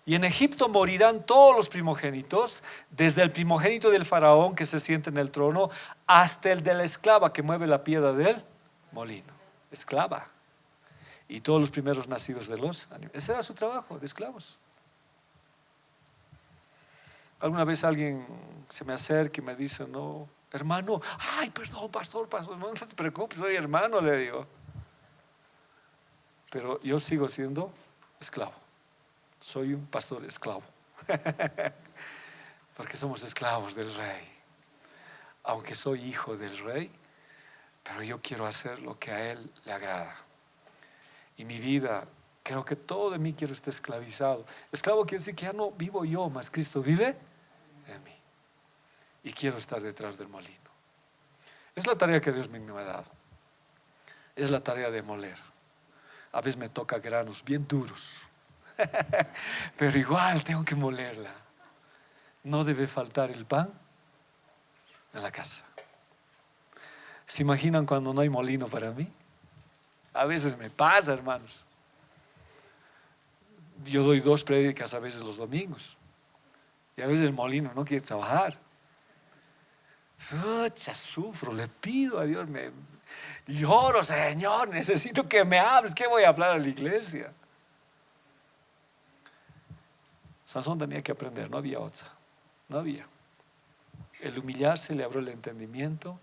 Y en Egipto morirán todos los primogénitos, desde el primogénito del faraón que se siente en el trono, hasta el de la esclava que mueve la piedra del molino. Esclava. Y todos los primeros nacidos de los animales. Ese era su trabajo, de esclavos. Alguna vez alguien se me acerca y me dice, no, hermano, ay, perdón, pastor, no te preocupes, soy hermano, le digo. Pero yo sigo siendo esclavo. Soy un pastor esclavo. Porque somos esclavos del rey. Aunque soy hijo del rey, pero yo quiero hacer lo que a él le agrada. Y mi vida, creo que todo de mí quiero estar esclavizado. Esclavo quiere decir que ya no vivo yo, mas Cristo vive en mí. Y quiero estar detrás del molino. Es la tarea que Dios me ha dado. Es la tarea de moler. A veces me toca granos bien duros. Pero igual tengo que molerla. No debe faltar el pan en la casa. ¿Se imaginan cuando no hay molino para mí? A veces me pasa, hermanos. Yo doy 2 prédicas a veces los domingos. Y a veces el molino no quiere trabajar. Sufro, le pido a Dios, lloro, Señor, necesito que me hables. ¿Qué voy a hablar a la iglesia? Sansón tenía que aprender, no había otra. No había. El humillarse le abrió el entendimiento,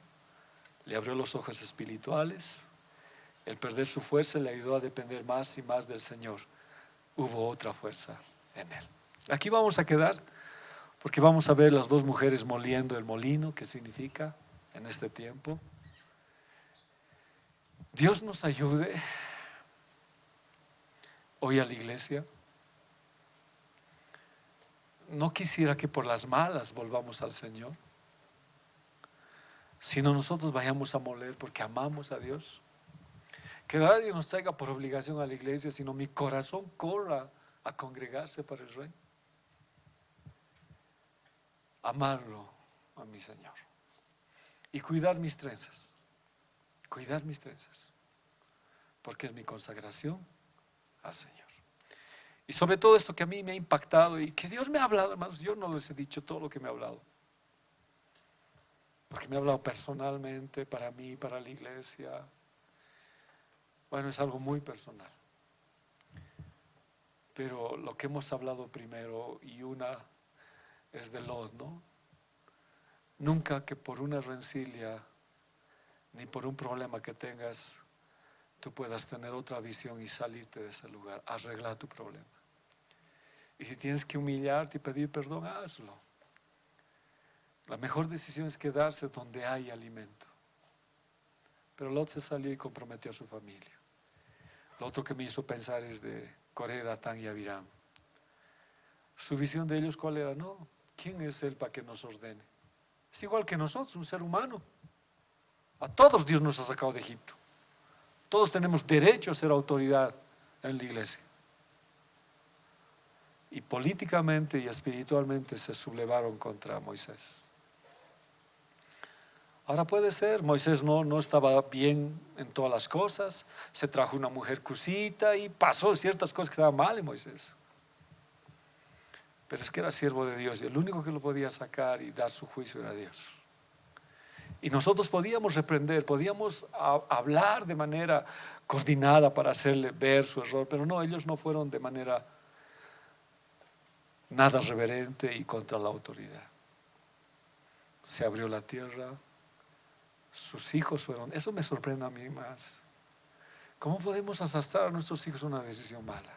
le abrió los ojos espirituales. El perder su fuerza le ayudó a depender más y más del Señor. Hubo otra fuerza en él. Aquí vamos a quedar porque vamos a ver las 2 mujeres moliendo el molino, que significa en este tiempo. Dios nos ayude hoy a la iglesia. No quisiera que por las malas volvamos al Señor, sino nosotros vayamos a moler porque amamos a Dios. Que nadie nos traiga por obligación a la iglesia, sino mi corazón corra a congregarse para el Rey. Amarlo a mi Señor y cuidar mis trenzas. Cuidar mis trenzas, porque es mi consagración al Señor. Y sobre todo esto que a mí me ha impactado y que Dios me ha hablado, hermanos. Yo no les he dicho todo lo que me ha hablado, porque me ha hablado personalmente, para mí, para la iglesia. Bueno, es algo muy personal. Pero lo que hemos hablado primero, y una es de Lot, ¿no? Nunca que por una rencilla ni por un problema que tengas tú puedas tener otra visión y salirte de ese lugar. Arregla tu problema. Y si tienes que humillarte y pedir perdón, hazlo. La mejor decisión es quedarse donde hay alimento. Pero Lot se salió y comprometió a su familia. Lo otro que me hizo pensar es de Coré, Datán y Abiram. Su visión de ellos, ¿cuál era? No, ¿quién es él para que nos ordene? Es igual que nosotros, un ser humano. A todos Dios nos ha sacado de Egipto. Todos tenemos derecho a ser autoridad en la iglesia. Y políticamente y espiritualmente se sublevaron contra Moisés. Ahora puede ser, Moisés no estaba bien en todas las cosas, se trajo una mujer cusita y pasó ciertas cosas que estaban mal en Moisés. Pero es que era siervo de Dios y el único que lo podía sacar y dar su juicio era Dios. Y nosotros podíamos reprender, podíamos hablar de manera coordinada para hacerle ver su error, pero no, ellos no fueron de manera nada reverente y contra la autoridad. Se abrió la tierra, sus hijos fueron, eso me sorprende a mí más. ¿Cómo podemos arrastrar a nuestros hijos a una decisión mala?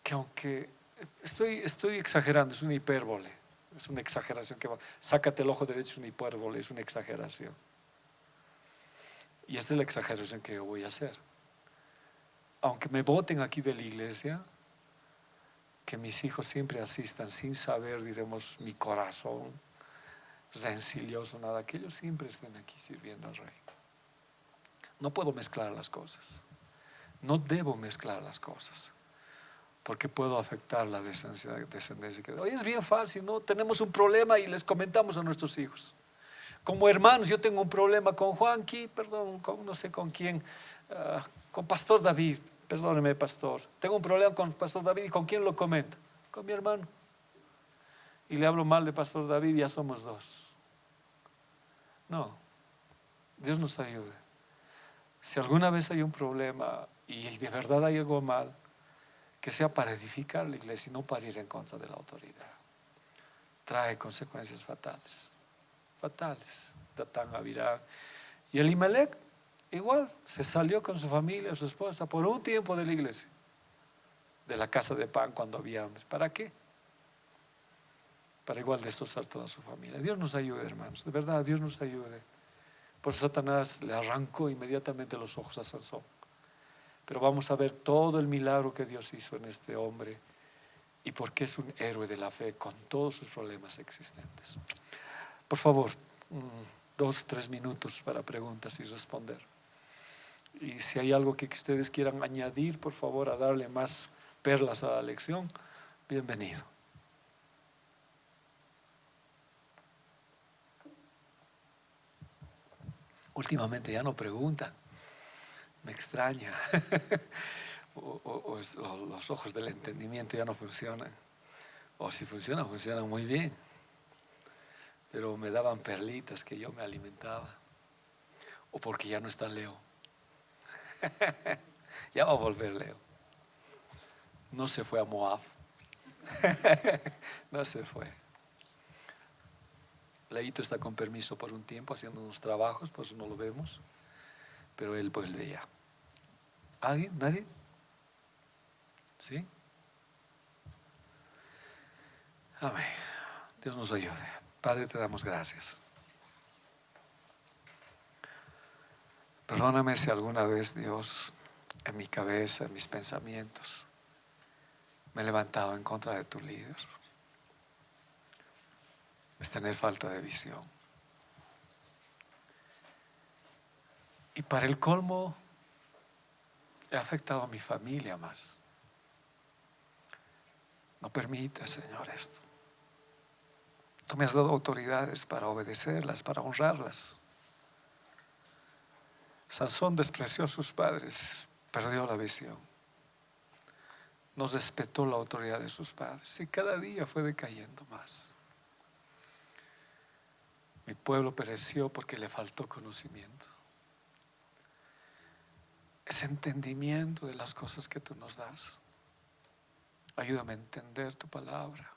Que aunque estoy exagerando, es una hipérbole, es una exageración que va, sácate el ojo derecho, es una hipérbole, es una exageración. Y esta es la exageración que yo voy a hacer. Aunque me voten aquí de la iglesia, que mis hijos siempre asistan sin saber, diremos, mi corazón rencilloso, nada, que ellos siempre estén aquí sirviendo al Rey. No puedo mezclar las cosas, no debo mezclar las cosas, porque puedo afectar la descendencia. Hoy es bien fácil, ¿no? Tenemos un problema y les comentamos a nuestros hijos. Como hermanos, yo tengo un problema con Juanqui, perdón, con no sé con quién, con Pastor David, perdóneme, pastor. Tengo un problema con Pastor David, ¿y con quién lo comento? Con mi hermano. Y le hablo mal de Pastor David, ya somos dos. No, Dios nos ayude. Si alguna vez hay un problema y de verdad hay algo mal, que sea para edificar la iglesia y no para ir en contra de la autoridad. Trae consecuencias fatales. Fatales. Datán, Abirán. Y Elimelech igual se salió con su familia, su esposa, por un tiempo de la iglesia, de la casa de pan cuando había hambre. ¿Para qué? Para igual destrozar toda su familia. Dios nos ayude, hermanos, de verdad, Dios nos ayude. Por Satanás le arrancó inmediatamente los ojos a Sansón. Pero vamos a ver todo el milagro que Dios hizo en este hombre y por qué es un héroe de la fe con todos sus problemas existentes. Por favor, 2-3 minutos para preguntas y responder. Y si hay algo que ustedes quieran añadir, por favor, a darle más perlas a la lección, bienvenido. Últimamente ya no preguntan, me extraña. o los ojos del entendimiento ya no funcionan, o si funcionan, funcionan muy bien, pero me daban perlitas que yo me alimentaba, o porque ya no está Leo. Ya va a volver Leo, no se fue a Moab. No se fue. Leito está con permiso por un tiempo haciendo unos trabajos, por eso no lo vemos, pero él vuelve ya. ¿Alguien? ¿Nadie? ¿Sí? Amén. Dios nos ayude. Padre, te damos gracias. Perdóname si alguna vez, Dios, en mi cabeza, en mis pensamientos, me he levantado en contra de tu líder. Es tener falta de visión. Y para el colmo, he afectado a mi familia más. No permitas, Señor, esto. Tú me has dado autoridades para obedecerlas, para honrarlas. Sansón despreció a sus padres, perdió la visión, no respetó la autoridad de sus padres y cada día fue decayendo más. Mi pueblo pereció porque le faltó conocimiento, ese entendimiento de las cosas que tú nos das. Ayúdame a entender tu palabra.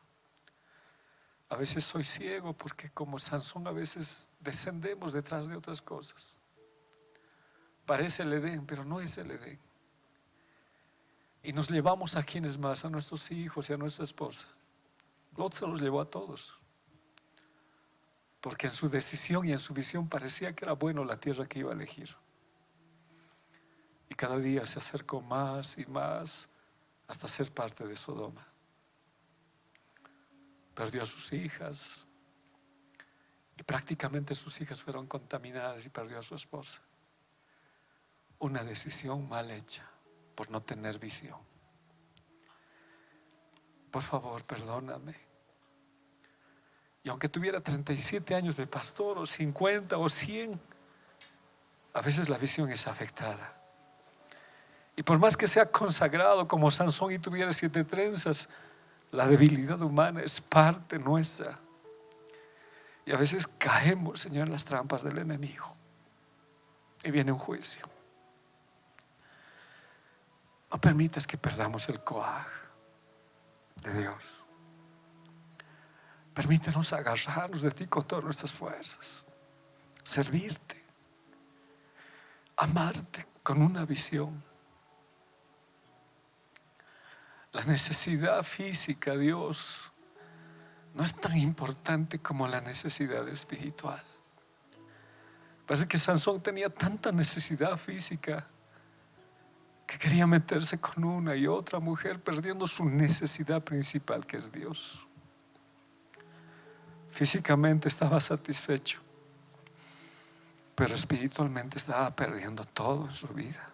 A veces soy ciego porque como Sansón a veces descendemos detrás de otras cosas. Parece el Edén, pero no es el Edén. Y nos llevamos a quienes más, a nuestros hijos y a nuestra esposa. Lot se los llevó a todos, porque en su decisión y en su visión parecía que era bueno la tierra que iba a elegir. Y cada día se acercó más y más hasta ser parte de Sodoma. Perdió a sus hijas y prácticamente sus hijas fueron contaminadas y perdió a su esposa. Una decisión mal hecha por no tener visión. Por favor, perdóname. Y aunque tuviera 37 años de pastor, o 50 o 100, a veces la visión es afectada. Y por más que sea consagrado como Sansón y tuviera 7 trenzas, la debilidad humana es parte nuestra. Y a veces caemos, Señor, en las trampas del enemigo. Y viene un juicio. No permitas que perdamos el coaj de Dios. Permítenos agarrarnos de ti con todas nuestras fuerzas, servirte, amarte con una visión. La necesidad física, Dios, no es tan importante como la necesidad espiritual. Parece que Sansón tenía tanta necesidad física que quería meterse con una y otra mujer, perdiendo su necesidad principal, que es Dios. Físicamente estaba satisfecho, pero espiritualmente estaba perdiendo todo en su vida.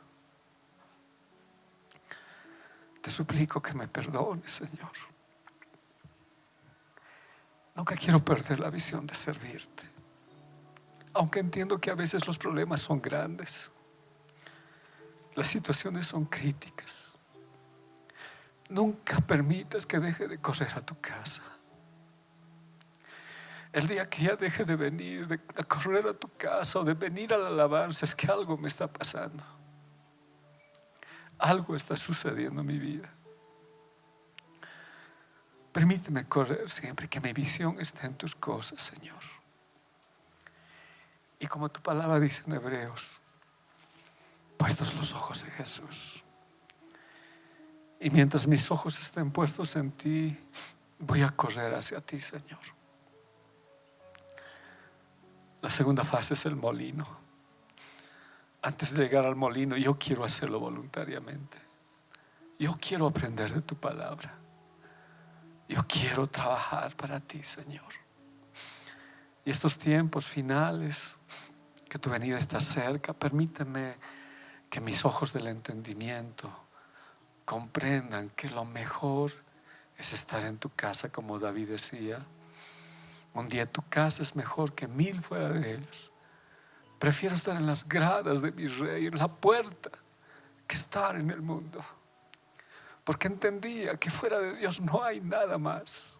Te suplico que me perdones, Señor. Nunca quiero perder la visión de servirte, aunque entiendo que a veces los problemas son grandes, las situaciones son críticas. Nunca permitas que deje de correr a tu casa. El día que ya deje de venir, de correr a tu casa o de venir a la alabanza, es que algo me está pasando. Algo está sucediendo en mi vida. Permíteme correr siempre, que mi visión esté en tus cosas, Señor. Y como tu palabra dice en Hebreos, puestos los ojos en Jesús. Y mientras mis ojos estén puestos en ti, voy a correr hacia ti, Señor. La segunda fase es el molino. Antes de llegar al molino, yo quiero hacerlo voluntariamente. Yo quiero aprender de tu palabra. Yo quiero trabajar para ti, Señor. Y estos tiempos finales, que tu venida está cerca, permíteme que mis ojos del entendimiento comprendan que lo mejor es estar en tu casa, como David decía. Un día tu casa es mejor que 1000 fuera de ellos. Prefiero estar en las gradas de mi rey, en la puerta, que estar en el mundo, porque entendía que fuera de Dios no hay nada más.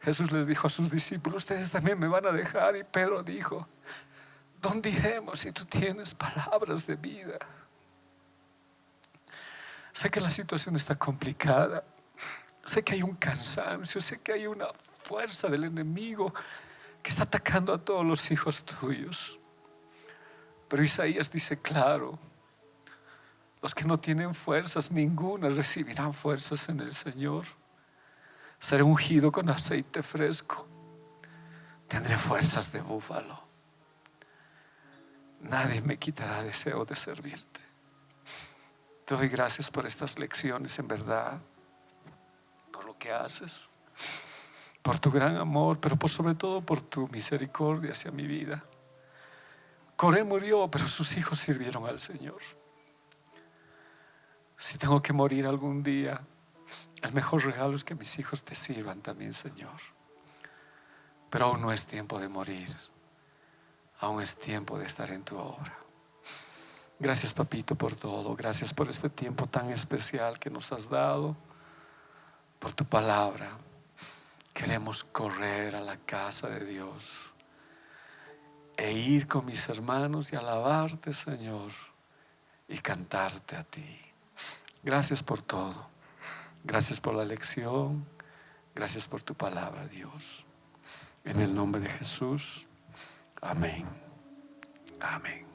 Jesús les dijo a sus discípulos: ustedes también me van a dejar. Y Pedro dijo: ¿dónde iremos si tú tienes palabras de vida? Sé que la situación está complicada, sé que hay un cansancio, sé que hay una fuerza del enemigo que está atacando a todos los hijos tuyos. Pero Isaías dice claro: los que no tienen fuerzas ninguna recibirán fuerzas en el Señor. Seré ungido con aceite fresco, tendré fuerzas de búfalo. Nadie me quitará deseo de servirte. Te doy gracias por estas lecciones, en verdad, por lo que haces, por tu gran amor, pero sobre todo por tu misericordia hacia mi vida. Coré murió, pero sus hijos sirvieron al Señor. Si tengo que morir algún día, el mejor regalo es que mis hijos te sirvan también, Señor. Pero aún no es tiempo de morir, aún es tiempo de estar en tu obra. Gracias, papito, por todo. Gracias por este tiempo tan especial que nos has dado, por tu palabra. Queremos correr a la casa de Dios e ir con mis hermanos y alabarte, Señor, y cantarte a ti. Gracias por todo. Gracias por la lección. Gracias por tu palabra, Dios. En el nombre de Jesús. Amén. Amén.